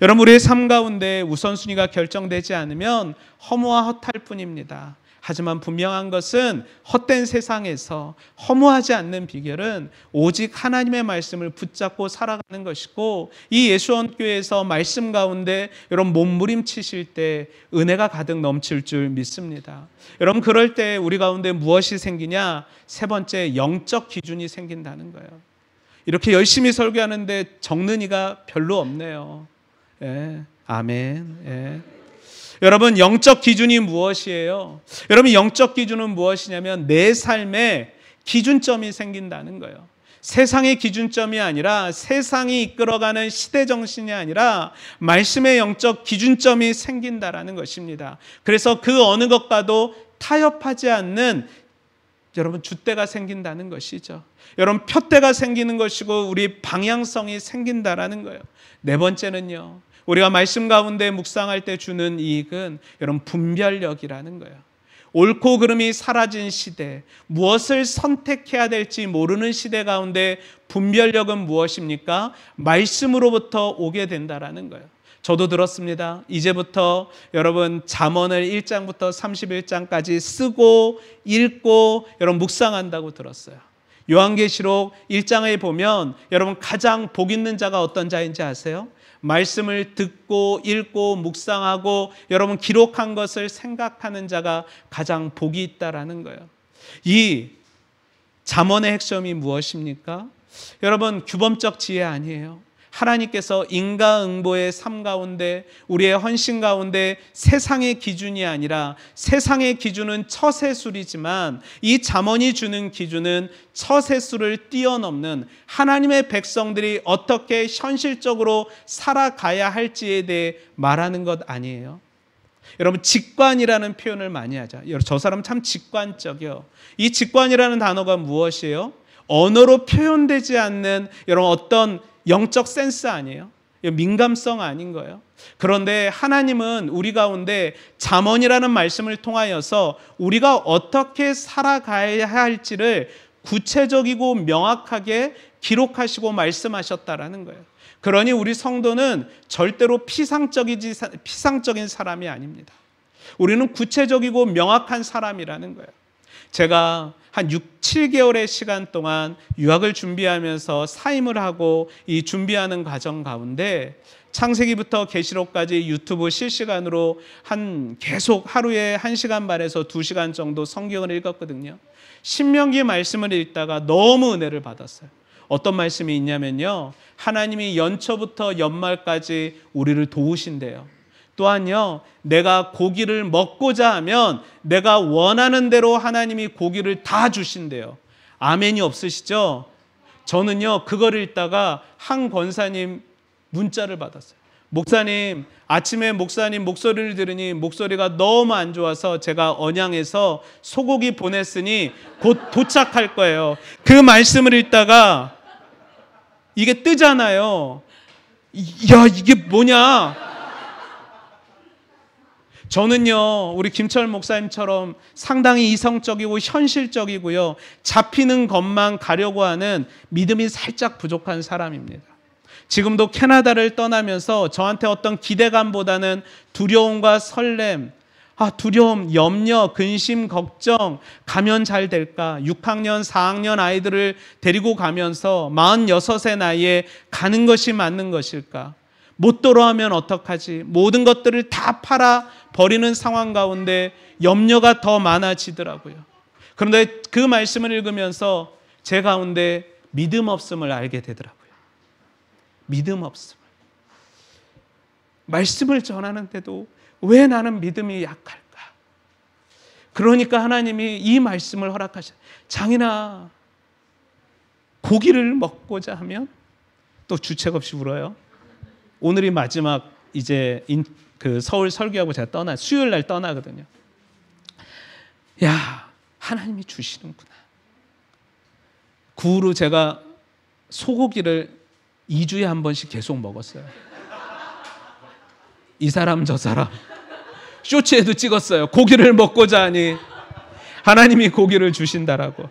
여러분, 우리의 삶 가운데 우선순위가 결정되지 않으면 허무와 허탈 뿐입니다. 하지만 분명한 것은 헛된 세상에서 허무하지 않는 비결은 오직 하나님의 말씀을 붙잡고 살아가는 것이고, 이 예수원교회에서 말씀 가운데 여러분 몸부림치실 때 은혜가 가득 넘칠 줄 믿습니다. 여러분, 그럴 때 우리 가운데 무엇이 생기냐? 3번째, 영적 기준이 생긴다는 거예요. 이렇게 열심히 설교하는데 적는 이가 별로 없네요. 예, 아멘. 예. 여러분, 영적 기준이 무엇이에요? 여러분, 영적 기준은 무엇이냐면 내 삶에 기준점이 생긴다는 거예요. 세상의 기준점이 아니라, 세상이 이끌어가는 시대 정신이 아니라 말씀의 영적 기준점이 생긴다라는 것입니다. 그래서 그 어느 것과도 타협하지 않는, 여러분, 줏대가 생긴다는 것이죠. 여러분, 푯대가 생기는 것이고 우리 방향성이 생긴다라는 거예요. 4번째는요, 우리가 말씀 가운데 묵상할 때 주는 이익은 여러분 분별력이라는 거예요. 옳고 그름이 사라진 시대, 무엇을 선택해야 될지 모르는 시대 가운데 분별력은 무엇입니까? 말씀으로부터 오게 된다라는 거예요. 저도 들었습니다. 이제부터 여러분 잠언을 1장부터 31장까지 쓰고 읽고 여러분 묵상한다고 들었어요. 요한계시록 1장에 보면 여러분 가장 복 있는 자가 어떤 자인지 아세요? 말씀을 듣고 읽고 묵상하고 여러분 기록한 것을 생각하는 자가 가장 복이 있다라는 거예요. 이 잠언의 핵심이 무엇입니까? 여러분, 규범적 지혜 아니에요. 하나님께서 인과응보의 삶 가운데, 우리의 헌신 가운데 세상의 기준이 아니라, 세상의 기준은 처세술이지만 이 잠언이 주는 기준은 처세술을 뛰어넘는 하나님의 백성들이 어떻게 현실적으로 살아가야 할지에 대해 말하는 것 아니에요. 여러분, 직관이라는 표현을 많이 하죠. 저 사람 참 직관적이요. 이 직관이라는 단어가 무엇이에요? 언어로 표현되지 않는 여러분 어떤 영적 센스 아니에요? 민감성 아닌 거예요. 그런데 하나님은 우리 가운데 잠언이라는 말씀을 통하여서 우리가 어떻게 살아가야 할지를 구체적이고 명확하게 기록하시고 말씀하셨다라는 거예요. 그러니 우리 성도는 절대로 피상적인 사람이 아닙니다. 우리는 구체적이고 명확한 사람이라는 거예요. 제가 한 6, 7개월의 시간 동안 유학을 준비하면서 사임을 하고 이 준비하는 과정 가운데 창세기부터 계시록까지 유튜브 실시간으로 계속 하루에 1시간 반에서 2시간 정도 성경을 읽었거든요. 신명기 말씀을 읽다가 너무 은혜를 받았어요. 어떤 말씀이 있냐면요, 하나님이 연초부터 연말까지 우리를 도우신대요. 또한요, 내가 고기를 먹고자 하면 내가 원하는 대로 하나님이 고기를 다 주신대요. 아멘이 없으시죠? 저는요, 그걸 읽다가 한 권사님 문자를 받았어요. 목사님, 아침에 목사님 목소리를 들으니 목소리가 너무 안 좋아서 제가 언양에서 소고기 보냈으니 곧 도착할 거예요. 그 말씀을 읽다가 이게 뜨잖아요. 야, 이게 뭐냐? 저는요, 우리 김철 목사님처럼 상당히 이성적이고 현실적이고요, 잡히는 것만 가려고 하는 믿음이 살짝 부족한 사람입니다. 지금도 캐나다를 떠나면서 저한테 어떤 기대감보다는 두려움과 설렘, 두려움, 염려, 근심, 걱정, 가면 잘 될까? 6학년, 4학년 아이들을 데리고 가면서 46의 나이에 가는 것이 맞는 것일까? 못 돌아오면 어떡하지? 모든 것들을 다 팔아 버리는 상황 가운데 염려가 더 많아지더라고요. 그런데 그 말씀을 읽으면서 제 가운데 믿음 없음을 알게 되더라고요. 믿음 없음을. 말씀을 전하는데도 왜 나는 믿음이 약할까? 그러니까 하나님이 이 말씀을 허락하셔. 장인아, 고기를 먹고자 하면, 또 주책 없이 울어요. 오늘이 마지막 이제 서울 설교하고 제가 수요일 날 떠나거든요. 야, 하나님이 주시는구나. 그 후로 제가 소고기를 2주에 한 번씩 계속 먹었어요. 이 사람 저 사람 쇼츠에도 찍었어요. 고기를 먹고자 하니 하나님이 고기를 주신다라고.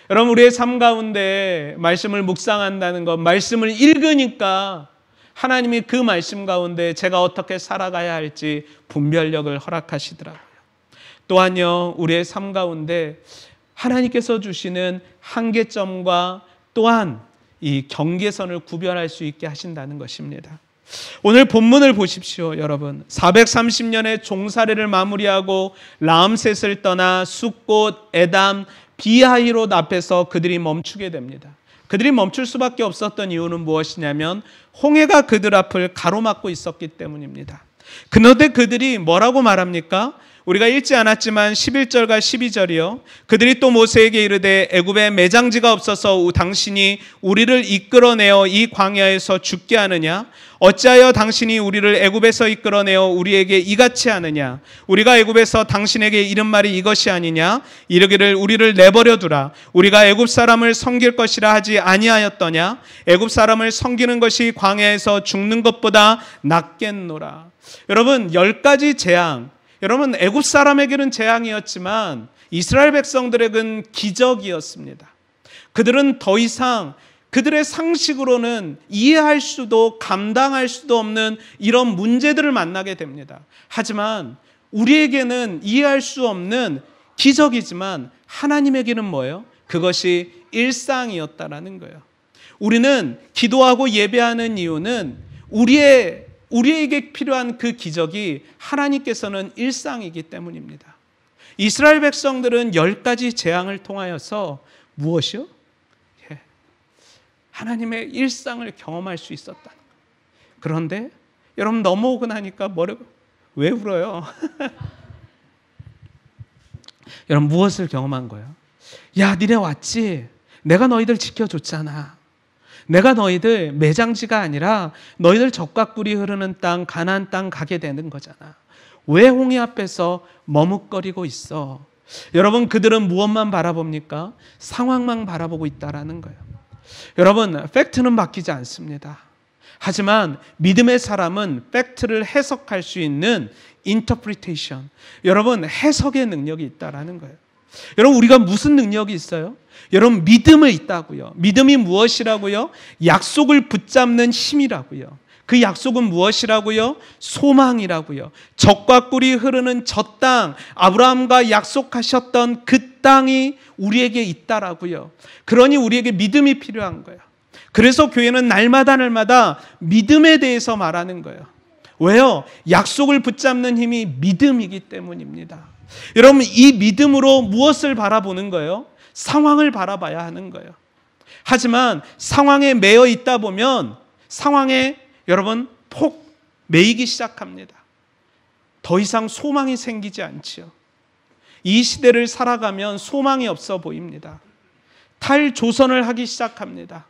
여러분, 우리의 삶 가운데 말씀을 묵상한다는 것, 말씀을 읽으니까 하나님이 그 말씀 가운데 제가 어떻게 살아가야 할지 분별력을 허락하시더라고요. 또한요, 우리의 삶 가운데 하나님께서 주시는 한계점과 또한 이 경계선을 구별할 수 있게 하신다는 것입니다. 오늘 본문을 보십시오, 여러분. 430년의 종살이를 마무리하고 라암셋을 떠나 숫곳, 에담, 비하이롯 앞에서 그들이 멈추게 됩니다. 그들이 멈출 수밖에 없었던 이유는 무엇이냐면 홍해가 그들 앞을 가로막고 있었기 때문입니다. 그런데 그들이 뭐라고 말합니까? 우리가 읽지 않았지만 11절과 12절이요. 그들이 또 모세에게 이르되 애굽에 매장지가 없어서 당신이 우리를 이끌어내어 이 광야에서 죽게 하느냐? 어찌하여 당신이 우리를 애굽에서 이끌어내어 우리에게 이같이 하느냐? 우리가 애굽에서 당신에게 이른 말이 이것이 아니냐? 이르기를 우리를 내버려 두라. 우리가 애굽 사람을 섬길 것이라 하지 아니하였더냐? 애굽 사람을 섬기는 것이 광야에서 죽는 것보다 낫겠노라. 여러분, 10가지 재앙, 여러분, 애굽 사람에게는 재앙이었지만 이스라엘 백성들에게는 기적이었습니다. 그들은 더 이상 그들의 상식으로는 이해할 수도 감당할 수도 없는 이런 문제들을 만나게 됩니다. 하지만 우리에게는 이해할 수 없는 기적이지만 하나님에게는 뭐예요? 그것이 일상이었다라는 거예요. 우리는 기도하고 예배하는 이유는 우리에게 필요한 그 기적이 하나님께서는 일상이기 때문입니다. 이스라엘 백성들은 10가지 재앙을 통하여서 무엇이요? 하나님의 일상을 경험할 수 있었다. 그런데 여러분, 넘어오고 나니까 왜 울어요? 여러분, 무엇을 경험한 거예요? 야, 니네 왔지? 내가 너희들 지켜줬잖아. 내가 너희들 매장지가 아니라 너희들 젖과 꿀이 흐르는 땅, 가나안 땅 가게 되는 거잖아. 왜 홍해 앞에서 머뭇거리고 있어? 여러분, 그들은 무엇만 바라봅니까? 상황만 바라보고 있다라는 거예요. 여러분, 팩트는 바뀌지 않습니다. 하지만 믿음의 사람은 팩트를 해석할 수 있는 interpretation, 여러분 해석의 능력이 있다라는 거예요. 여러분 우리가 무슨 능력이 있어요? 여러분 믿음이 있다고요. 믿음이 무엇이라고요? 약속을 붙잡는 힘이라고요. 그 약속은 무엇이라고요? 소망이라고요. 젖과 꿀이 흐르는 저 땅, 아브라함과 약속하셨던 그 땅이 우리에게 있다라고요. 그러니 우리에게 믿음이 필요한 거예요. 그래서 교회는 날마다 믿음에 대해서 말하는 거예요. 왜요? 약속을 붙잡는 힘이 믿음이기 때문입니다. 여러분 이 믿음으로 무엇을 바라보는 거예요? 상황을 바라봐야 하는 거예요. 하지만 상황에 매여 있다 보면 상황에 여러분 폭 매이기 시작합니다. 더 이상 소망이 생기지 않지요. 이 시대를 살아가면 소망이 없어 보입니다. 탈조선을 하기 시작합니다.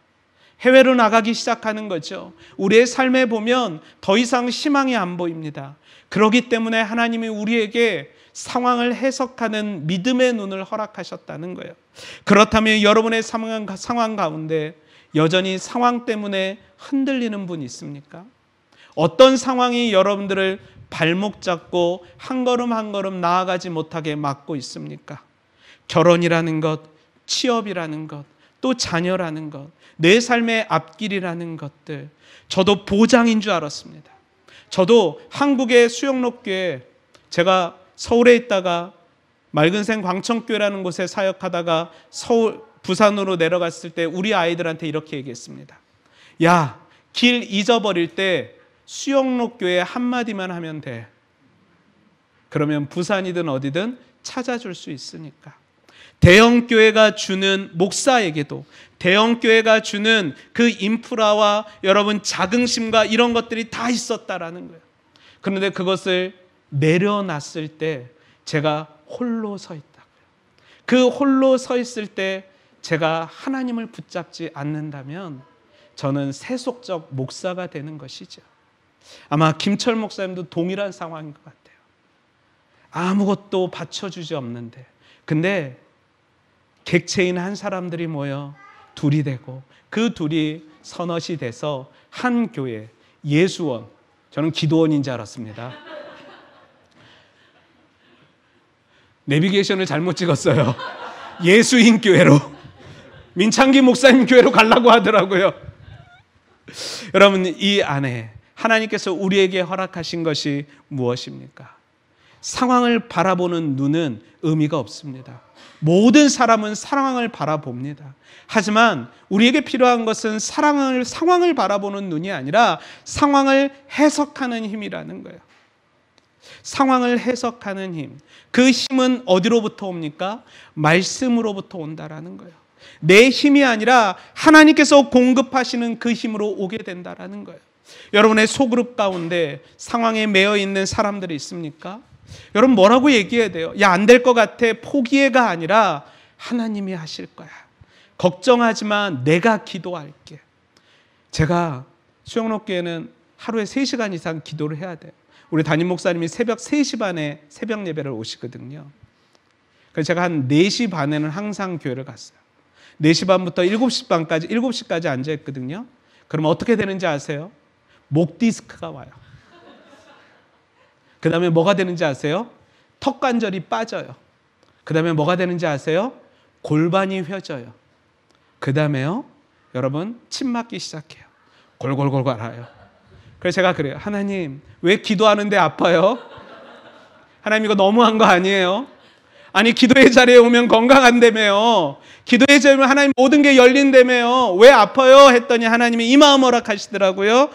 해외로 나가기 시작하는 거죠. 우리의 삶에 보면 더 이상 희망이 안 보입니다. 그렇기 때문에 하나님이 우리에게 상황을 해석하는 믿음의 눈을 허락하셨다는 거예요. 그렇다면 여러분의 상황 가운데 여전히 상황 때문에 흔들리는 분 있습니까? 어떤 상황이 여러분들을 발목 잡고 한 걸음 한 걸음 나아가지 못하게 막고 있습니까? 결혼이라는 것, 취업이라는 것, 또 자녀라는 것, 내 삶의 앞길이라는 것들. 저도 보장인 줄 알았습니다. 저도 한국의 수영록교회, 제가 서울에 있다가 맑은생 광천교회라는 곳에 사역하다가 부산으로 내려갔을 때 우리 아이들한테 이렇게 얘기했습니다. 야, 길 잊어버릴 때 수영록교회 한마디만 하면 돼. 그러면 부산이든 어디든 찾아줄 수 있으니까. 대형교회가 주는 목사에게도, 대형교회가 주는 그 인프라와 여러분 자긍심과 이런 것들이 다 있었다라는 거예요. 그런데 그것을 내려놨을 때 제가 홀로 서 있다고요. 그 홀로 서 있을 때 제가 하나님을 붙잡지 않는다면 저는 세속적 목사가 되는 것이죠. 아마 김철 목사님도 동일한 상황인 것 같아요. 아무것도 받쳐주지 없는데, 근데 객체인 한 사람들이 모여 둘이 되고 그 둘이 서넛이 돼서 한 교회, 예수원, 저는 기도원인 줄 알았습니다. 내비게이션을 잘못 찍었어요. 예수인 교회로, 민창기 목사님 교회로 가려고 하더라고요. 여러분 이 안에 하나님께서 우리에게 허락하신 것이 무엇입니까? 상황을 바라보는 눈은 의미가 없습니다. 모든 사람은 상황을 바라봅니다. 하지만 우리에게 필요한 것은 상황을 바라보는 눈이 아니라 상황을 해석하는 힘이라는 거예요. 상황을 해석하는 힘. 그 힘은 어디로부터 옵니까? 말씀으로부터 온다라는 거예요. 내 힘이 아니라 하나님께서 공급하시는 그 힘으로 오게 된다라는 거예요. 여러분의 소그룹 가운데 상황에 매여 있는 사람들이 있습니까? 여러분 뭐라고 얘기해야 돼요? 야, 안 될 것 같아. 포기해가 아니라 하나님이 하실 거야. 걱정하지만 내가 기도할게. 제가 수영록교회는 하루에 3시간 이상 기도를 해야 돼요. 우리 담임 목사님이 새벽 3시 반에 새벽 예배를 오시거든요. 그래서 제가 한 4시 반에는 항상 교회를 갔어요. 4시 반부터 7시 반까지, 7시까지 앉아있거든요. 그럼 어떻게 되는지 아세요? 목 디스크가 와요. 그 다음에 뭐가 되는지 아세요? 턱 관절이 빠져요. 그 다음에 뭐가 되는지 아세요? 골반이 휘어져요. 그 다음에요, 여러분 침 맞기 시작해요. 골골골 앓아요. 그래서 제가 그래요. 하나님, 왜 기도하는데 아파요? 하나님 이거 너무한 거 아니에요? 아니 기도의 자리에 오면 건강한다며요. 기도의 자리에 오면 하나님 모든 게 열린다며요. 왜 아파요? 했더니 하나님이 이 마음 허락하시더라고요.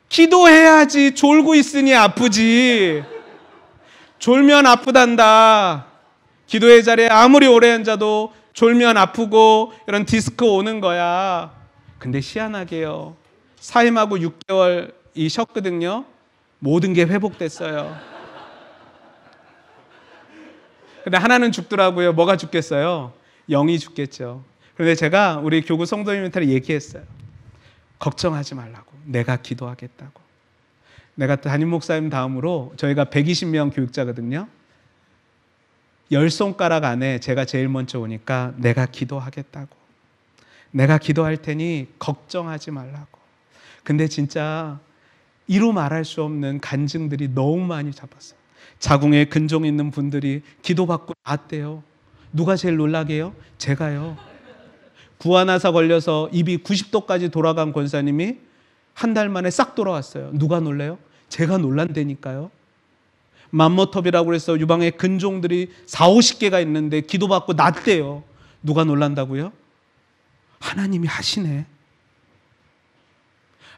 기도해야지. 졸고 있으니 아프지. 졸면 아프단다. 기도의 자리에 아무리 오래 앉아도 졸면 아프고 이런 디스크 오는 거야. 근데 희한하게요, 사임하고 6개월 쉬었거든요. 모든 게 회복됐어요. 근데 하나는 죽더라고요. 뭐가 죽겠어요? 영이 죽겠죠. 그런데 제가 우리 교구 성도님한테 얘기했어요. 걱정하지 말라고. 내가 기도하겠다고. 내가 담임 목사님 다음으로 저희가 120명 교육자거든요. 10손가락 안에 제가 제일 먼저 오니까 내가 기도하겠다고. 내가 기도할 테니 걱정하지 말라고. 근데 진짜 이루 말할 수 없는 간증들이 너무 많이 잡았어요. 자궁에 근종 있는 분들이 기도받고 나았대요. 누가 제일 놀라게 해요? 제가요. 구안화사 걸려서 입이 90도까지 돌아간 권사님이 한 달 만에 싹 돌아왔어요. 누가 놀래요? 제가 놀란다니까요. 맘모톱이라고 해서 유방에 근종들이 40-50개가 있는데 기도받고 낫대요. 누가 놀란다고요? 하나님이 하시네.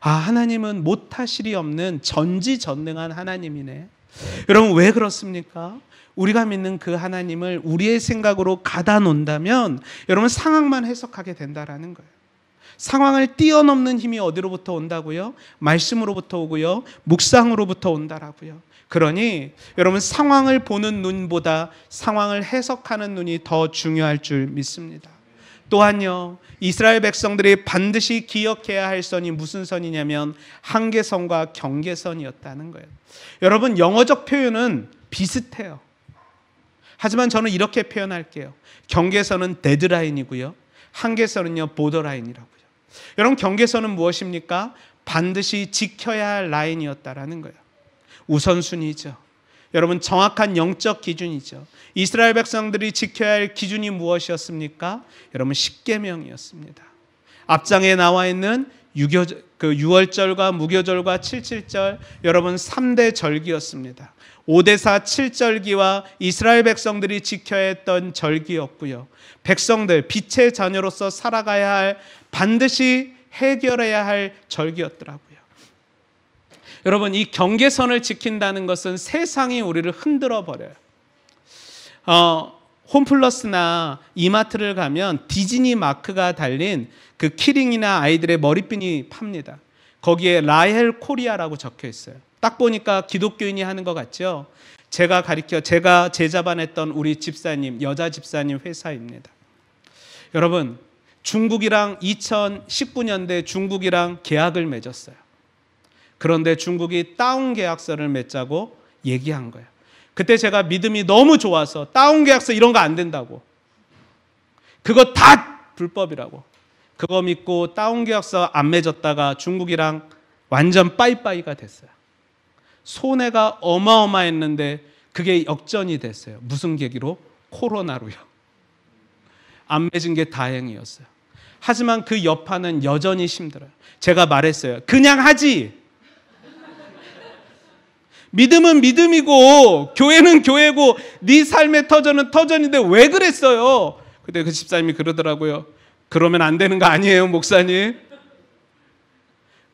아, 하나님은 못하실 리 없는 전지전능한 하나님이네. 여러분, 왜 그렇습니까? 우리가 믿는 그 하나님을 우리의 생각으로 가다 놓는다면 여러분, 상황만 해석하게 된다라는 거예요. 상황을 뛰어넘는 힘이 어디로부터 온다고요? 말씀으로부터 오고요, 묵상으로부터 온다라고요. 그러니 여러분, 상황을 보는 눈보다 상황을 해석하는 눈이 더 중요할 줄 믿습니다. 또한요, 이스라엘 백성들이 반드시 기억해야 할 선이 무슨 선이냐면 한계선과 경계선이었다는 거예요. 여러분, 영어적 표현은 비슷해요. 하지만 저는 이렇게 표현할게요. 경계선은 데드라인이고요, 한계선은요 보더라인이라고요. 여러분, 경계선은 무엇입니까? 반드시 지켜야 할 라인이었다라는 거예요. 우선순위죠. 여러분, 정확한 영적 기준이죠. 이스라엘 백성들이 지켜야 할 기준이 무엇이었습니까? 여러분, 십계명이었습니다. 앞장에 나와 있는 유월절과 무교절과 칠칠절, 여러분 3대 절기였습니다. 5대사 7절기와 이스라엘 백성들이 지켜야 했던 절기였고요. 백성들, 빛의 자녀로서 살아가야 할, 반드시 해결해야 할 절기였더라고요. 여러분, 이 경계선을 지킨다는 것은 세상이 우리를 흔들어 버려요. 홈플러스나 이마트를 가면 디즈니 마크가 달린 그 키링이나 아이들의 머리핀이 팝니다. 거기에 라헬 코리아라고 적혀 있어요. 딱 보니까 기독교인이 하는 것 같죠? 제가 제자반했던 우리 집사님, 여자 집사님 회사입니다. 여러분, 중국이랑 2019년대 중국이랑 계약을 맺었어요. 그런데 중국이 다운 계약서를 맺자고 얘기한 거예요. 그때 제가 믿음이 너무 좋아서 다운 계약서 이런 거 안 된다고, 그거 다 불법이라고, 그거 믿고 다운 계약서 안 맺었다가 중국이랑 완전 빠이빠이가 됐어요. 손해가 어마어마했는데 그게 역전이 됐어요. 무슨 계기로? 코로나로요. 안 맺은 게 다행이었어요. 하지만 그 여파는 여전히 힘들어요. 제가 말했어요. 그냥 하지. 믿음은 믿음이고 교회는 교회고 네 삶의 터전은 터전인데 왜 그랬어요? 근데 그 집사님이 그러더라고요. 그러면 안 되는 거 아니에요, 목사님?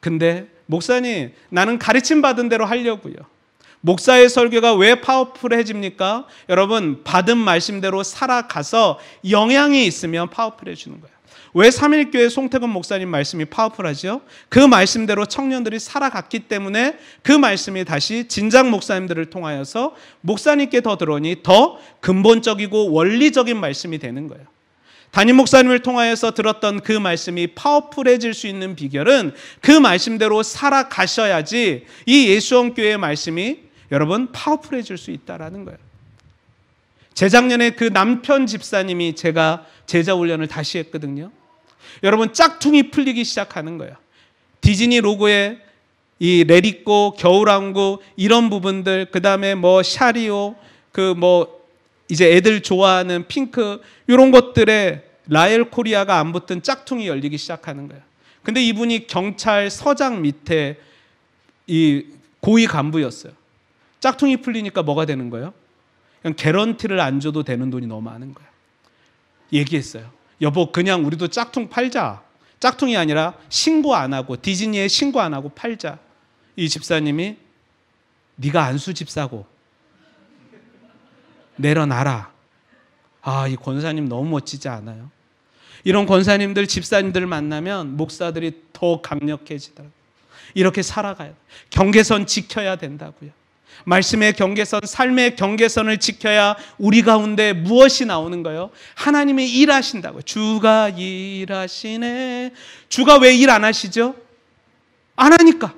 근데 목사님, 나는 가르침 받은 대로 하려고요. 목사의 설교가 왜 파워풀해집니까? 여러분, 받은 말씀대로 살아가서 영향이 있으면 파워풀해지는 거예요. 왜 삼일교회 송태근 목사님 말씀이 파워풀하죠? 그 말씀대로 청년들이 살아갔기 때문에 그 말씀이 다시 진작 목사님들을 통하여서 목사님께 더 들어오니 더 근본적이고 원리적인 말씀이 되는 거예요. 담임 목사님을 통하여서 들었던 그 말씀이 파워풀해질 수 있는 비결은 그 말씀대로 살아가셔야지 이 예수원교회의 말씀이 여러분 파워풀해질 수 있다라는 거예요. 재작년에 그 남편 집사님이 제가 제자 훈련을 다시 했거든요. 여러분, 짝퉁이 풀리기 시작하는 거예요. 디즈니 로고에 이 레리꼬, 겨울왕국 이런 부분들, 그 다음에 뭐 샤리오, 이제 애들 좋아하는 핑크 이런 것들에 라헬 코리아가 안 붙은 짝퉁이 열리기 시작하는 거예요. 근데 이분이 경찰 서장 밑에 이 고위 간부였어요. 짝퉁이 풀리니까 뭐가 되는 거예요? 그냥 개런티를 안 줘도 되는 돈이 너무 많은 거예요. 얘기했어요. 여보, 그냥 우리도 짝퉁 팔자. 짝퉁이 아니라 신고 안 하고, 디즈니에 신고 안 하고 팔자. 이 집사님이 네가 안수 집사고 내려놔라. 아, 이 권사님 너무 멋지지 않아요? 이런 권사님들, 집사님들 만나면 목사들이 더 강력해지더라고요. 이렇게 살아가야 돼요. 경계선 지켜야 된다고요. 말씀의 경계선, 삶의 경계선을 지켜야 우리 가운데 무엇이 나오는 거예요? 하나님이 일하신다고요. 주가 일하시네. 주가 왜 일 안 하시죠? 안 하니까.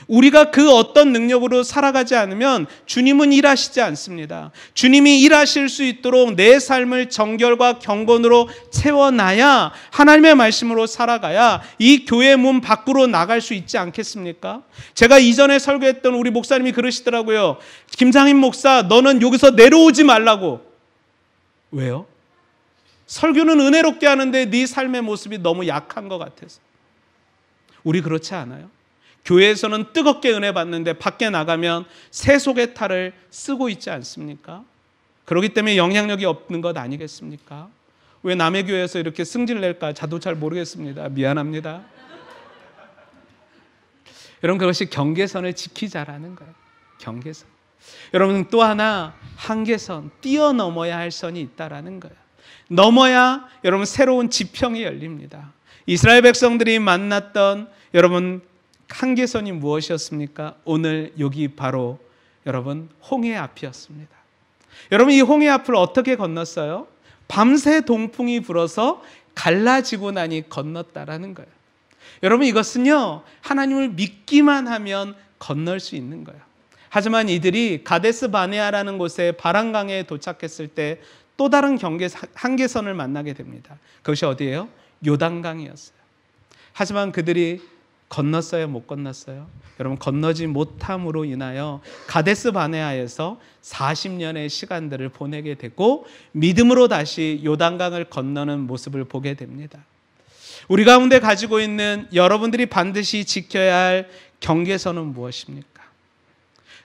우리가 그 어떤 능력으로 살아가지 않으면 주님은 일하시지 않습니다. 주님이 일하실 수 있도록 내 삶을 정결과 경건으로 채워놔야, 하나님의 말씀으로 살아가야 이 교회 문 밖으로 나갈 수 있지 않겠습니까? 제가 이전에 설교했던 우리 목사님이 그러시더라고요. 김상인 목사, 너는 여기서 내려오지 말라고. 왜요? 설교는 은혜롭게 하는데 네 삶의 모습이 너무 약한 것 같아서. 우리 그렇지 않아요? 교회에서는 뜨겁게 은혜 받는데 밖에 나가면 새 속의 탈을 쓰고 있지 않습니까? 그렇기 때문에 영향력이 없는 것 아니겠습니까? 왜 남의 교회에서 이렇게 승질 낼까 저도 잘 모르겠습니다. 미안합니다. 여러분, 그것이 경계선을 지키자라는 거예요. 경계선. 여러분, 또 하나 한계선, 뛰어넘어야 할 선이 있다라는 거예요. 넘어야 여러분 새로운 지평이 열립니다. 이스라엘 백성들이 만났던 여러분 한계선이 무엇이었습니까? 오늘 여기 바로 여러분 홍해 앞이었습니다. 여러분, 이 홍해 앞을 어떻게 건넜어요? 밤새 동풍이 불어서 갈라지고 나니 건넜다라는 거예요. 여러분, 이것은요 하나님을 믿기만 하면 건널 수 있는 거예요. 하지만 이들이 가데스 바네아라는 곳에 바람강에 도착했을 때 또 다른 한계선을 만나게 됩니다. 그것이 어디예요? 요단강이었어요. 하지만 그들이 건넜어요? 못 건넜어요? 여러분, 건너지 못함으로 인하여 가데스 바네아에서 40년의 시간들을 보내게 되고 믿음으로 다시 요단강을 건너는 모습을 보게 됩니다. 우리 가운데 가지고 있는 여러분들이 반드시 지켜야 할 경계선은 무엇입니까?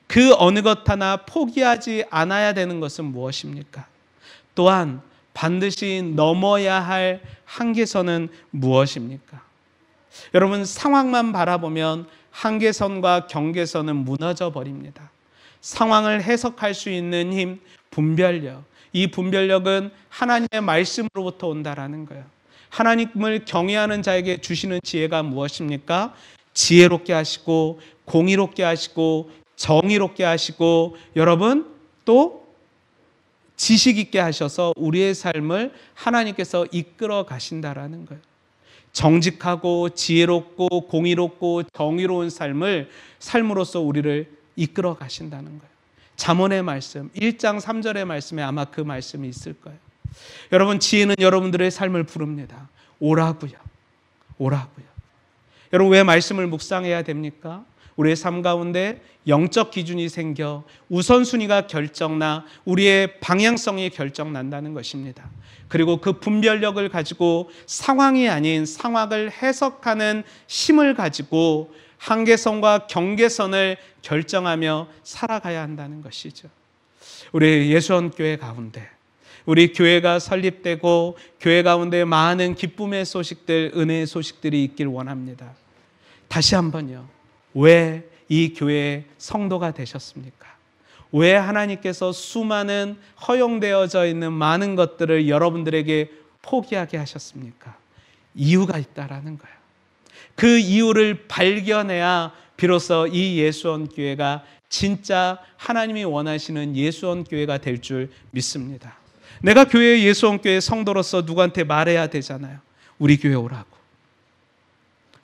그 어느 것 하나 포기하지 않아야 되는 것은 무엇입니까? 또한 반드시 넘어야 할 한계선은 무엇입니까? 여러분, 상황만 바라보면 한계선과 경계선은 무너져 버립니다. 상황을 해석할 수 있는 힘, 분별력. 이 분별력은 하나님의 말씀으로부터 온다라는 거예요. 하나님을 경외하는 자에게 주시는 지혜가 무엇입니까? 지혜롭게 하시고 공의롭게 하시고 정의롭게 하시고 여러분 또 지식 있게 하셔서 우리의 삶을 하나님께서 이끌어 가신다라는 거예요. 정직하고 지혜롭고 공의롭고 정의로운 삶으로서 우리를 이끌어 가신다는 거예요. 잠언의 말씀 1장 3절의 말씀에 아마 그 말씀이 있을 거예요. 여러분, 지혜는 여러분들의 삶을 부릅니다. 오라고요. 오라고요. 여러분, 왜 말씀을 묵상해야 됩니까? 우리의 삶 가운데 영적 기준이 생겨 우선순위가 결정나 우리의 방향성이 결정난다는 것입니다. 그리고 그 분별력을 가지고 상황이 아닌 상황을 해석하는 힘을 가지고 한계선과 경계선을 결정하며 살아가야 한다는 것이죠. 우리 예수원교회 가운데 우리 교회가 설립되고 교회 가운데 많은 기쁨의 소식들, 은혜의 소식들이 있길 원합니다. 다시 한번요. 왜 이 교회의 성도가 되셨습니까? 왜 하나님께서 수많은 허용되어져 있는 많은 것들을 여러분들에게 포기하게 하셨습니까? 이유가 있다라는 거예요. 그 이유를 발견해야 비로소 이 예수원 교회가 진짜 하나님이 원하시는 예수원 교회가 될 줄 믿습니다. 내가 교회 예수원 교회 성도로서 누구한테 말해야 되잖아요. 우리 교회 오라고.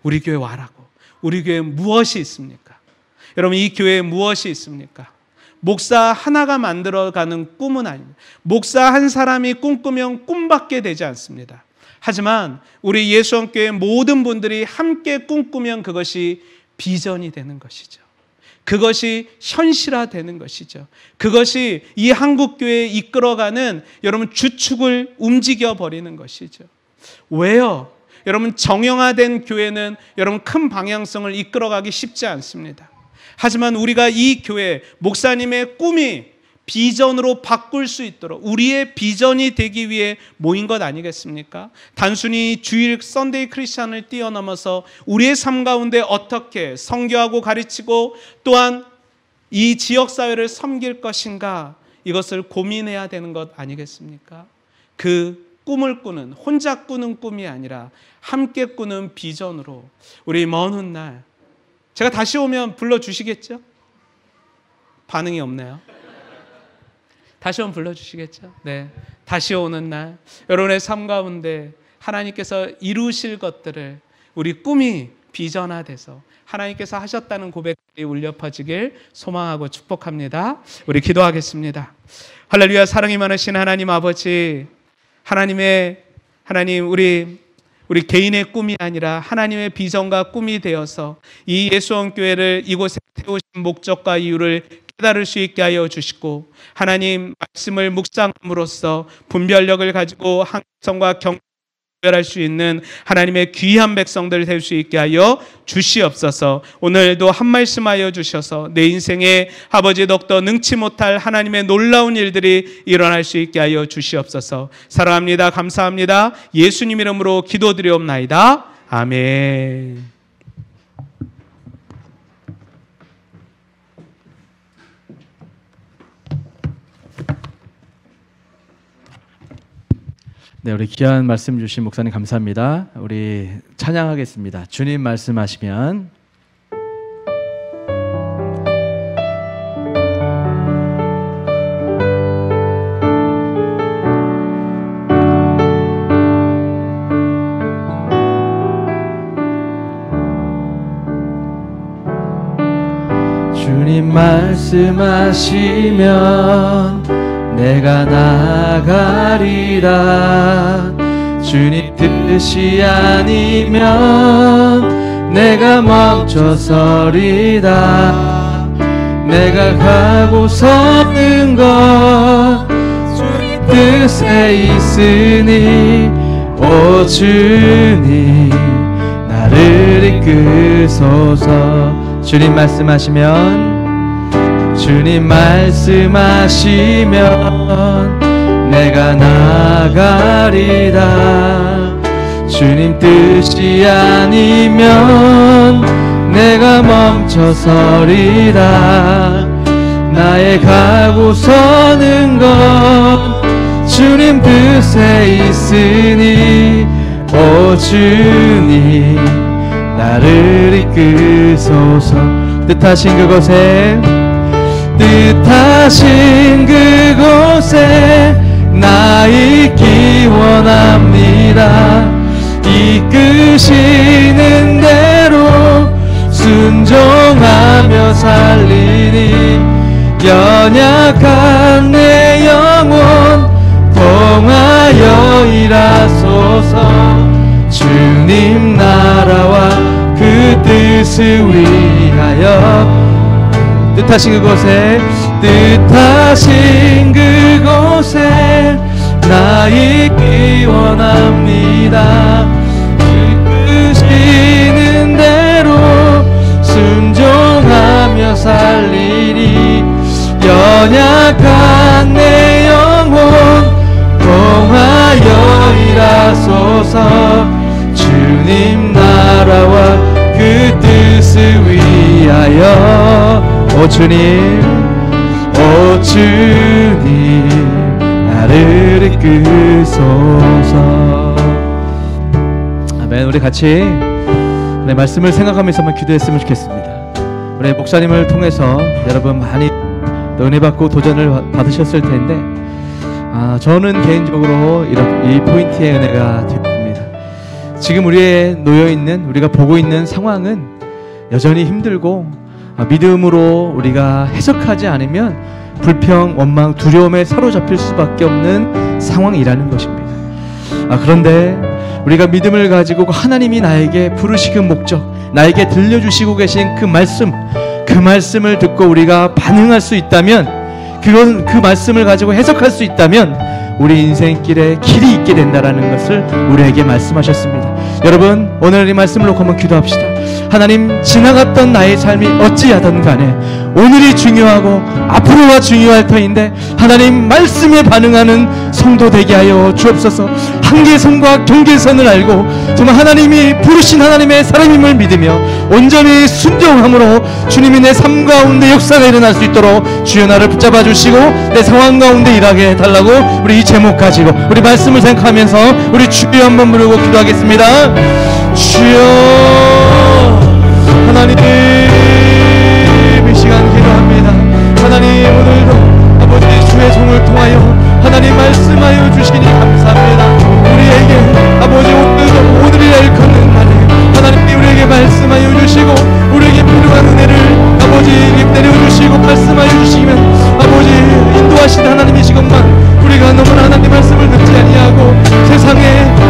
우리 교회 와라고. 우리 교회에 무엇이 있습니까? 여러분, 이 교회에 무엇이 있습니까? 목사 하나가 만들어가는 꿈은 아닙니다. 목사 한 사람이 꿈꾸면 꿈밖에 되지 않습니다. 하지만 우리 예수원교회 모든 분들이 함께 꿈꾸면 그것이 비전이 되는 것이죠. 그것이 현실화되는 것이죠. 그것이 이 한국교회에 이끌어가는 여러분 주축을 움직여버리는 것이죠. 왜요? 여러분, 정형화된 교회는 여러분 큰 방향성을 이끌어가기 쉽지 않습니다. 하지만 우리가 이 교회 목사님의 꿈이 비전으로 바꿀 수 있도록 우리의 비전이 되기 위해 모인 것 아니겠습니까? 단순히 주일 썬데이 크리스찬을 뛰어넘어서 우리의 삶 가운데 어떻게 선교하고 가르치고 또한 이 지역사회를 섬길 것인가, 이것을 고민해야 되는 것 아니겠습니까? 그 꿈을 꾸는, 혼자 꾸는 꿈이 아니라 함께 꾸는 비전으로 우리 먼 훗날, 제가 다시 오면 불러주시겠죠? 반응이 없네요. 다시 오면 불러주시겠죠? 네. 다시 오는 날 여러분의 삶 가운데 하나님께서 이루실 것들을 우리 꿈이 비전화돼서 하나님께서 하셨다는 고백이 울려 퍼지길 소망하고 축복합니다. 우리 기도하겠습니다. 할렐루야. 사랑이 많으신 하나님 아버지, 하나님 우리 개인의 꿈이 아니라 하나님의 비전과 꿈이 되어서 이 예수원교회를 이곳에 태우신 목적과 이유를 깨달을 수 있게 하여 주시고, 하나님 말씀을 묵상함으로써 분별력을 가지고 항성과 구별할 수 있는 하나님의 귀한 백성들 될 수 있게 하여 주시옵소서. 오늘도 한 말씀하여 주셔서 내 인생에 아버지 더욱더 능치 못할 하나님의 놀라운 일들이 일어날 수 있게 하여 주시옵소서. 사랑합니다. 감사합니다. 예수님 이름으로 기도드리옵나이다. 아멘. 네, 우리 귀한 말씀 주신 목사님 감사합니다. 우리 찬양하겠습니다. 주님 말씀하시면. 주님 말씀하시면 내가 나가리라. 주님 뜻이 아니면 내가 멈춰서리라. 내가 가고서는 것 주님 뜻에 있으니 오 주님 나를 이끄소서. 주님 말씀하시면 주님 말씀하시면 내가 나가리라. 주님 뜻이 아니면 내가 멈춰서리라. 나의 가고 서는 것 주님 뜻에 있으니 오 주님 나를 이끄소서. 뜻하신 그곳에 나 있기 원합니다. 이끄시는 대로 순종하며 살리니 연약한 내 영혼 통하여 일하소서. 주님 나라와 그 뜻을 위하여 뜻하신 그곳에 나 있기 원합니다. 이끄시는 대로 순종하며 살리니 연약한 내 영혼 통하여 일하소서. 주님 나라와 그 뜻을 위하여 오 주님 나를 이끄소서. 아멘. 우리 같이 말씀을 생각하면서 한번 기도했으면 좋겠습니다. 우리 목사님을 통해서 여러분 많이 은혜 받고 도전을 받으셨을 텐데 저는 개인적으로 이 포인트의 은혜가 되었습니다. 지금 우리가 보고 있는 상황은 여전히 힘들고 믿음으로 우리가 해석하지 않으면 불평, 원망, 두려움에 사로잡힐 수밖에 없는 상황이라는 것입니다. 그런데 우리가 믿음을 가지고 하나님이 나에게 부르시는 목적, 나에게 들려주시고 계신 그 말씀을 듣고 우리가 반응할 수 있다면, 그 말씀을 가지고 해석할 수 있다면 우리 인생길에 길이 있게 된다라는 것을 우리에게 말씀하셨습니다. 여러분, 오늘 이 말씀을 놓고 한번 기도합시다. 하나님, 지나갔던 나의 삶이 어찌하든 간에 오늘이 중요하고 앞으로가 중요할 터인데 하나님 말씀에 반응하는 성도 되게 하여 주옵소서. 한계선과 경계선을 알고 정말 하나님이 부르신 하나님의 사람임을 믿으며 온전히 순종함으로 주님이 내 삶 가운데 역사가 일어날 수 있도록 주여 나를 붙잡아 주시고 내 상황 가운데 일하게 해달라고 우리 이 제목 가지고 우리 말씀을 생각하면서 우리 주여 한번 부르고 기도하겠습니다. 주여 하나님, 이 시간 기도합니다. 하나님, 오늘도 아버지 주의 종을 통하여 하나님 말씀하여 주시니 감사합니다. 우리에게 아버지 오늘도 오늘을 걷는 날에 하나님이 우리에게 말씀 하나님 이 시간만 우리가 너무나 하나님 말씀을 듣지 아니하고 세상의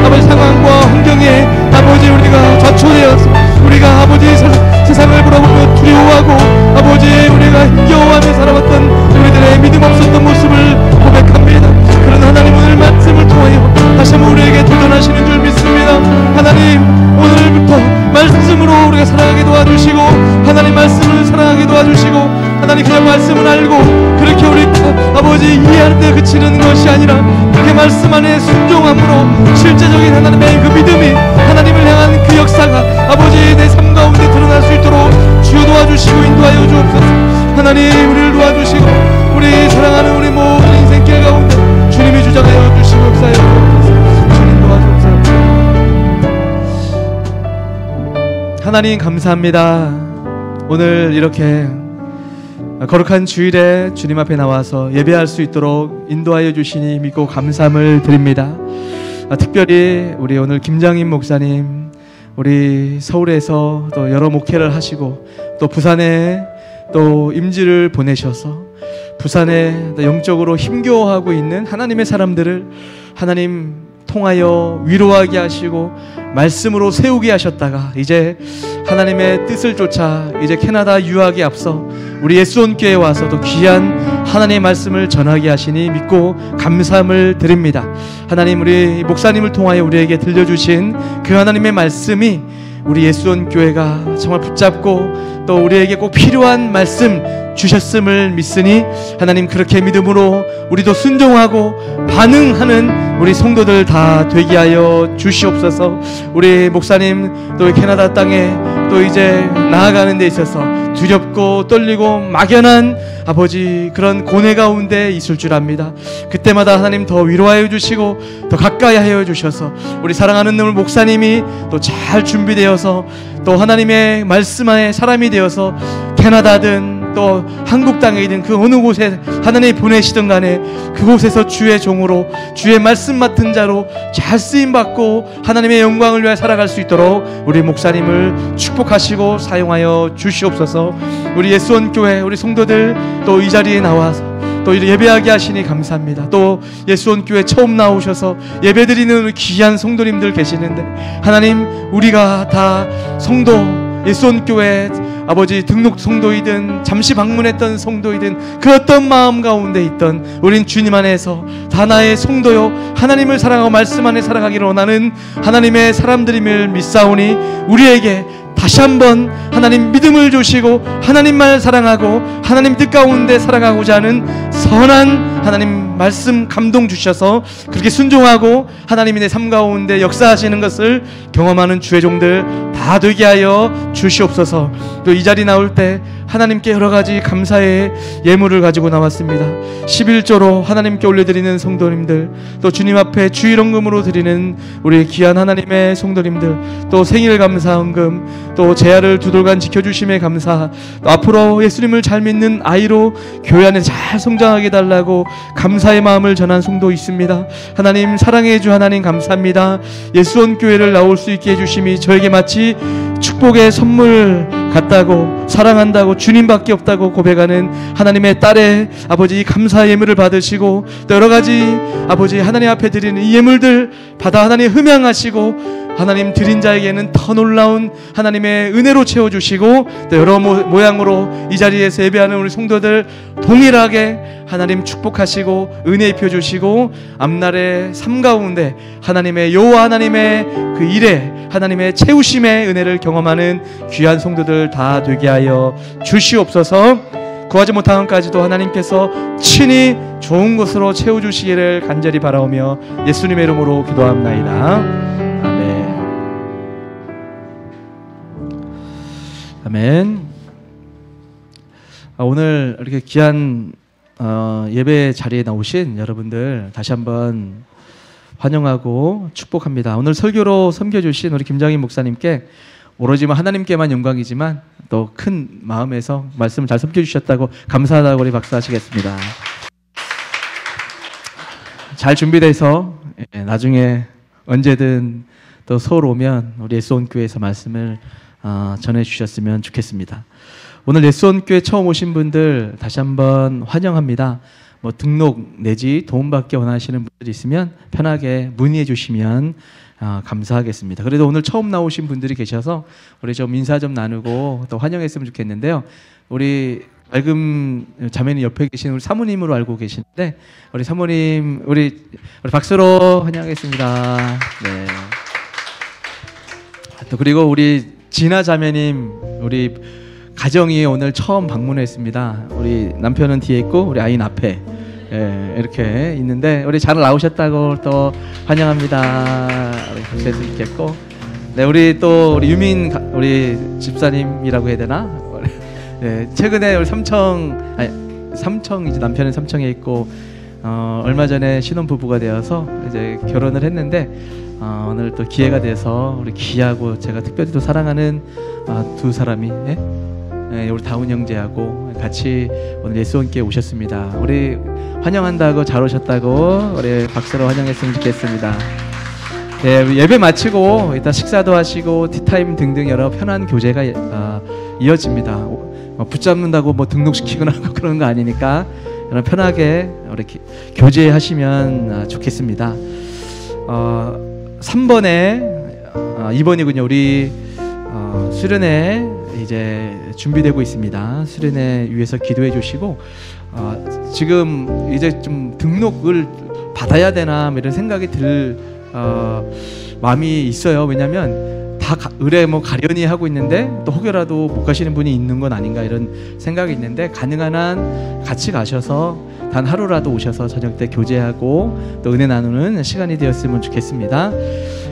아버지 상황과 환경에 아버지 우리가 좌초되어서 우리가 아버지 세상을 바라보며 두려워하고 아버지 우리가 힘겨워하며 살아왔던 우리들의 믿음 없었던 모습을 고백합니다. 그런 하나님 오늘 말씀을 통하여 다시 한번 우리에게 도전하시는 줄 믿습니다. 하나님 오늘부터 말씀으로 우리가 살아가게 도와주시고 하나님 말씀을 사랑하게 도와주시고 하나님 그냥 말씀을 알고 그렇게 우리 아버지 이해하는 데 그치는 것이 아니라 그 말씀 안에 순종함으로 실제적인 하나님의 그 믿음이 하나님을 향한 그 역사가 아버지 내 삶 가운데 드러날 수 있도록 주여 도와주시고 인도하여 주옵소서. 하나님 우리를 도와주시고 우리 사랑하는 우리 모든 인생길 가운데 주님이 주장하여 주시고 역사하여 주옵소서. 주님 도와주옵소서. 하나님 감사합니다. 오늘 이렇게 거룩한 주일에 주님 앞에 나와서 예배할 수 있도록 인도하여 주시니 믿고 감사함을 드립니다. 특별히 우리 오늘 김장임 목사님 우리 서울에서 또 여러 목회를 하시고 또 부산에 또 임지를 보내셔서 부산에 영적으로 힘겨워하고 있는 하나님의 사람들을 하나님 통하여 위로하게 하시고 말씀으로 세우게 하셨다가 이제 하나님의 뜻을 쫓아 이제 캐나다 유학에 앞서 우리 예수원교회에 와서 또 귀한 하나님의 말씀을 전하게 하시니 믿고 감사함을 드립니다. 하나님 우리 목사님을 통하여 우리에게 들려주신 그 하나님의 말씀이 우리 예수원교회가 정말 붙잡고 또 우리에게 꼭 필요한 말씀 주셨음을 믿으니 하나님 그렇게 믿음으로 우리도 순종하고 반응하는 우리 성도들 다 되게 하여 주시옵소서. 우리 목사님 또 캐나다 땅에 또 이제 나아가는 데 있어서 두렵고 떨리고 막연한 아버지 그런 고뇌 가운데 있을 줄 압니다. 그때마다 하나님 더 위로하여 주시고 더 가까이 하여 주셔서 우리 사랑하는 우리 목사님이 또 잘 준비되어서 또 하나님의 말씀 안에 사람이 되어서 캐나다든 또 한국 땅이든 그 어느 곳에 하나님이 보내시든 간에 그곳에서 주의 종으로 주의 말씀 맡은 자로 잘 쓰임받고 하나님의 영광을 위하여 살아갈 수 있도록 우리 목사님을 축복하시고 사용하여 주시옵소서. 우리 예수원교회 우리 성도들 또 이 자리에 나와서 또 예배하게 하시니 감사합니다. 또 예수원교회 처음 나오셔서 예배드리는 귀한 성도님들 계시는데 하나님 우리가 다 성도 예수원교회 아버지 등록 성도이든 잠시 방문했던 성도이든 그 어떤 마음 가운데 있던 우린 주님 안에서 다 나의 성도요 하나님을 사랑하고 말씀 안에 살아가기를 원하는 하나님의 사람들임을 믿사오니 우리에게 다시 한번 하나님 믿음을 주시고 하나님만 사랑하고 하나님 뜻 가운데 살아가고자 하는 선한 하나님 말씀 감동 주셔서 그렇게 순종하고 하나님이 내 삶 가운데 역사하시는 것을 경험하는 주의 종들 다 되게 하여 주시옵소서. 또 이 자리 나올 때 하나님께 여러 가지 감사의 예물을 가지고 나왔습니다. 11조로 하나님께 올려드리는 성도님들 또 주님 앞에 주일헌금으로 드리는 우리 귀한 하나님의 성도님들 또 생일 감사헌금 또 제아를 두 돌간 지켜주심에 감사 또 앞으로 예수님을 잘 믿는 아이로 교회 안에 잘 성장하게 달라고 감사의 마음을 전한 성도 있습니다. 하나님 사랑해 주 하나님 감사합니다. 예수원교회를 나올 수 있게 해주심이 저에게 마치 축복의 선물 같다고 사랑한다고 주님밖에 없다고 고백하는 하나님의 딸의 아버지 감사의 예물을 받으시고 또 여러 가지 아버지 하나님 앞에 드리는 이 예물들 받아 하나님 흠양하시고 하나님 드린 자에게는 더 놀라운 하나님의 은혜로 채워주시고 또 여러 모양으로 이 자리에서 예배하는 우리 성도들 동일하게 하나님 축복하시고 은혜 입혀주시고 앞날의 삶 가운데 하나님의 여호와 하나님의 그 일에 하나님의 채우심의 은혜를 경험하는 귀한 성도들 다 되게 하여 주시옵소서. 구하지 못한 것까지도 하나님께서 친히 좋은 것으로 채워주시기를 간절히 바라오며 예수님의 이름으로 기도합나이다. 아멘. 아멘. 오늘 이렇게 귀한 예배 자리에 나오신 여러분들 다시 한번 환영하고 축복합니다. 오늘 설교로 섬겨주신 우리 김장인 목사님께 오로지 하나님께만 영광이지만 또 큰 마음에서 말씀을 잘 섬겨주셨다고 감사하다고 우리 박수하시겠습니다. 잘 준비돼서 나중에 언제든 또 서울 오면 우리 예수원교회에서 말씀을 전해주셨으면 좋겠습니다. 오늘 예수원교회 처음 오신 분들 다시 한번 환영합니다. 뭐 등록 내지 도움받기 원하시는 분들이 있으면 편하게 문의해 주시면 감사하겠습니다. 그래도 오늘 처음 나오신 분들이 계셔서 우리 좀 인사 좀 나누고 또 환영했으면 좋겠는데요. 우리 밝은 자매님 옆에 계신 우리 사모님으로 알고 계시는데 우리 사모님 우리 박수로 환영하겠습니다. 네. 또 그리고 우리 진아 자매님 우리 가정이 오늘 처음 방문했습니다. 우리 남편은 뒤에 있고 우리 아이는 앞에 이렇게 있는데 우리 잘 나오셨다고 또 환영합니다. 우리 뵐 수 있겠고 네 우리 또 우리 유민 우리 집사님이라고 해야 되나? 네, 최근에 우리 삼청 이제 남편은 삼청에 있고 얼마 전에 신혼 부부가 되어서 이제 결혼을 했는데 오늘 또 기회가 돼서 우리 귀하고 제가 특별히 또 사랑하는 두 사람이 우리 다운 형제하고 같이 오늘 예수원교회 오셨습니다. 우리 환영한다고 잘 오셨다고 우리 박수로 환영했으면 좋겠습니다. 네, 예배 마치고 이따 식사도 하시고 티타임 등등 여러 편한 교제가 이어집니다. 붙잡는다고 뭐 등록시키거나 그런 거 아니니까 여러분 편하게 이렇게 교제하시면 좋겠습니다. 3번에 2번이군요. 우리 수련회 이제 준비되고 있습니다. 수련회 위해서 기도해 주시고 지금 이제 좀 등록을 받아야 되나 이런 생각이 들 마음이 있어요. 왜냐하면 다 의뢰 뭐 가련히 하고 있는데 또 혹여라도 못 가시는 분이 있는 건 아닌가 이런 생각이 있는데 가능한 한 같이 가셔서 단 하루라도 오셔서 저녁 때 교제하고 또 은혜 나누는 시간이 되었으면 좋겠습니다.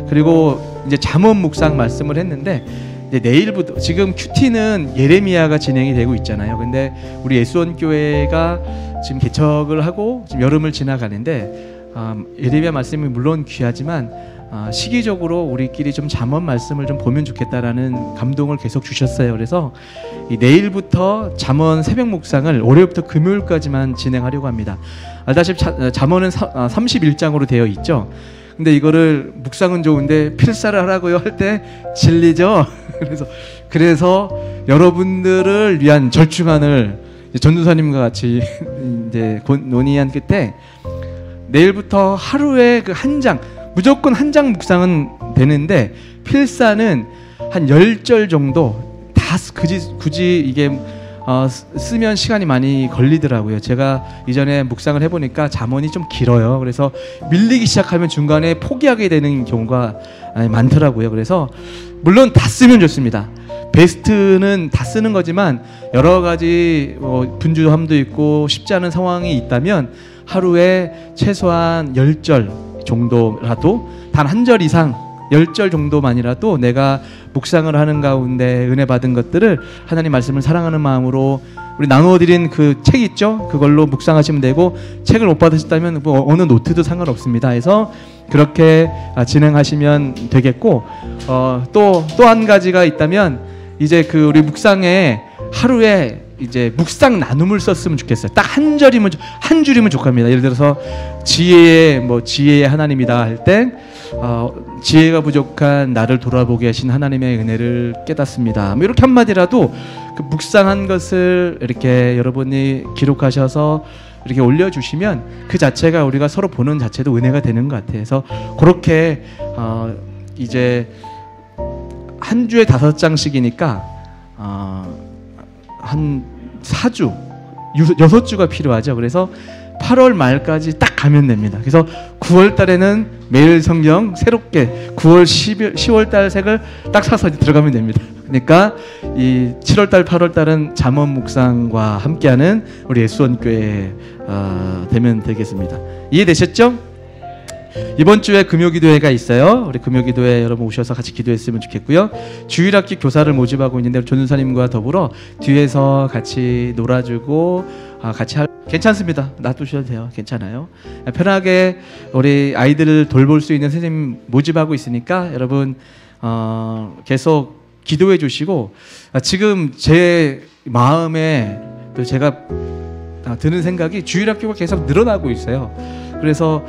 그리고 이제 잠언 묵상 말씀을 했는데 이제 내일부터 지금 큐티는 예레미야가 진행이 되고 있잖아요. 근데 우리 예수원교회가 지금 개척을 하고 지금 여름을 지나가는데 예레미야 말씀이 물론 귀하지만 시기적으로 우리끼리 좀 잠언 말씀을 좀 보면 좋겠다라는 감동을 계속 주셨어요. 그래서 내일부터 잠언 새벽 묵상을 월요일부터 금요일까지만 진행하려고 합니다. 알다시피 잠언은 31장으로 되어 있죠. 근데 이거를 묵상은 좋은데 필사를 하라고요 할 때 질리죠. 그래서 여러분들을 위한 절충안을 전도사님과 같이 이제 논의한 끝에 내일부터 하루에 그 한 장 무조건 한 장 묵상은 되는데 필사는 한 10절 정도 다 굳이 이게 쓰면 시간이 많이 걸리더라고요. 제가 이전에 묵상을 해보니까 잠언이 좀 길어요. 그래서 밀리기 시작하면 중간에 포기하게 되는 경우가 많더라고요. 그래서 물론 다 쓰면 좋습니다. 베스트는 다 쓰는 거지만 여러 가지 분주함도 있고 쉽지 않은 상황이 있다면 하루에 최소한 10절 정도라도 단 한 절 이상 10절 정도만이라도 내가 묵상을 하는 가운데 은혜 받은 것들을 하나님 말씀을 사랑하는 마음으로 우리 나누어드린 그 책 있죠? 그걸로 묵상하시면 되고 책을 못 받으셨다면 뭐 어느 노트도 상관없습니다. 해서 그렇게 진행하시면 되겠고 또 한 가지가 있다면 이제 그 우리 묵상에 하루에 이제 묵상 나눔을 썼으면 좋겠어요. 딱 한 줄이면 좋겠습니다. 예를 들어서 지혜의 하나님이다 할 때 지혜가 부족한 나를 돌아보게 하신 하나님의 은혜를 깨닫습니다. 뭐 이렇게 한마디라도 그 묵상한 것을 이렇게 여러분이 기록하셔서 이렇게 올려주시면 그 자체가 우리가 서로 보는 자체도 은혜가 되는 것 같아요. 그래서 그렇게 이제 한 주에 5장씩이니까 한 4주, 6주가 필요하죠. 그래서 8월 말까지 딱 가면 됩니다. 그래서 9월 달에는 매일 성경 새롭게 9월, 10월 달 색을 딱 사서 들어가면 됩니다. 그러니까 이 7월 달, 8월 달은 잠언 묵상과 함께하는 우리 예수원교회 되면 되겠습니다. 이해되셨죠? 이번 주에 금요기도회가 있어요. 우리 금요기도회 여러분 오셔서 같이 기도했으면 좋겠고요. 주일학기 교사를 모집하고 있는데 전도사님과 더불어 뒤에서 같이 놀아주고 같이 괜찮습니다. 놔두셔도 돼요. 괜찮아요. 편하게 우리 아이들을 돌볼 수 있는 선생님 모집하고 있으니까 여러분 계속 기도해 주시고 지금 제 마음에 또 제가 드는 생각이 주일학교가 계속 늘어나고 있어요. 그래서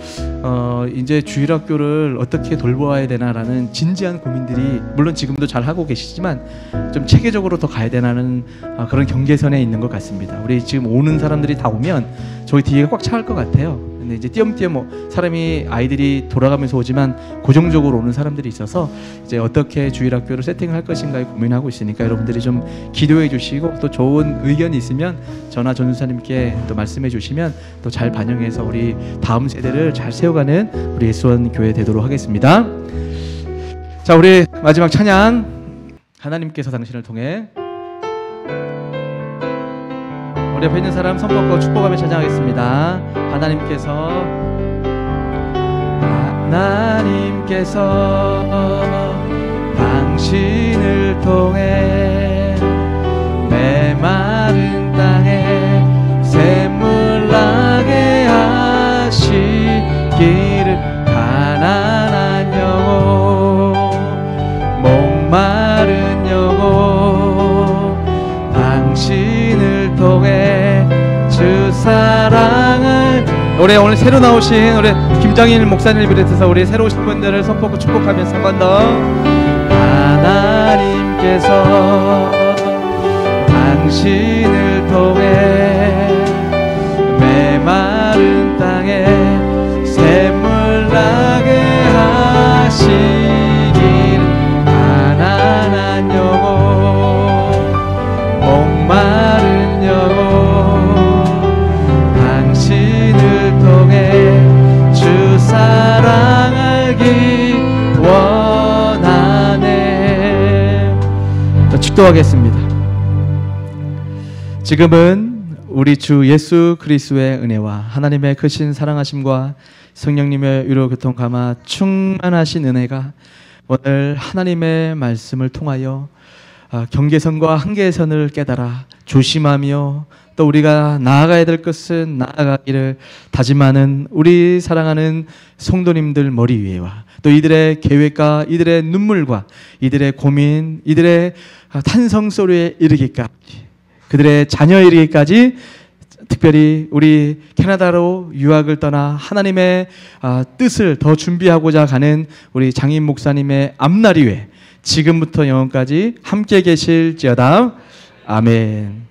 이제 주일학교를 어떻게 돌보아야 되나라는 진지한 고민들이 물론 지금도 잘 하고 계시지만 좀 체계적으로 더 가야 되나는 그런 경계선에 있는 것 같습니다. 우리 지금 오는 사람들이 다 오면 저희 뒤가 꽉 차올 것 같아요. 근데 이제 띄엄띄엄 사람이 아이들이 돌아가면서 오지만 고정적으로 오는 사람들이 있어서 이제 어떻게 주일학교를 세팅할 것인가에 고민하고 있으니까 여러분들이 좀 기도해 주시고 또 좋은 의견이 있으면 저나 전도사님께 또 말씀해 주시면 또 잘 반영해서 우리 다음 세대를 잘 세워가는 우리 예수원 교회 되도록 하겠습니다. 자, 우리 마지막 찬양 하나님께서 당신을 통해 우리 옆에 있는 사람 손 뻗고 축복하며 찬양하겠습니다. 하나님께서 당신을 통해 메마른 땅에 샘물 나게 하시기를 가난한 영혼 목마른 영혼 당신을 통해 주 사랑을 우리 오늘 새로 나오신 우리 김정일 목사님을 비롯해서 우리 새로 오신 분들을 손 뻗고 축복하면서 한 번 더 하나님께서 당신을 통해 메마른 땅에 샘물 나게 하시길 가난한 영혼 목마른 영혼 당신을 통해 주 사랑 알기 원하네. 축도하겠습니다. 지금은 우리 주 예수 그리스도의 은혜와 하나님의 크신 사랑하심과 성령님의 위로 교통 감화 충만하신 은혜가 오늘 하나님의 말씀을 통하여 경계선과 한계선을 깨달아 조심하며 또 우리가 나아가야 될 것은 나아가기를 다짐하는 우리 사랑하는 성도님들 머리 위에와 또 이들의 계획과 이들의 눈물과 이들의 고민, 이들의 탄성 소리에 이르기까지 그들의 자녀에 이르기까지 특별히 우리 캐나다로 유학을 떠나 하나님의 뜻을 더 준비하고자 가는 우리 장인 목사님의 앞날 위에 지금부터 영원까지 함께 계실지어다. 아멘.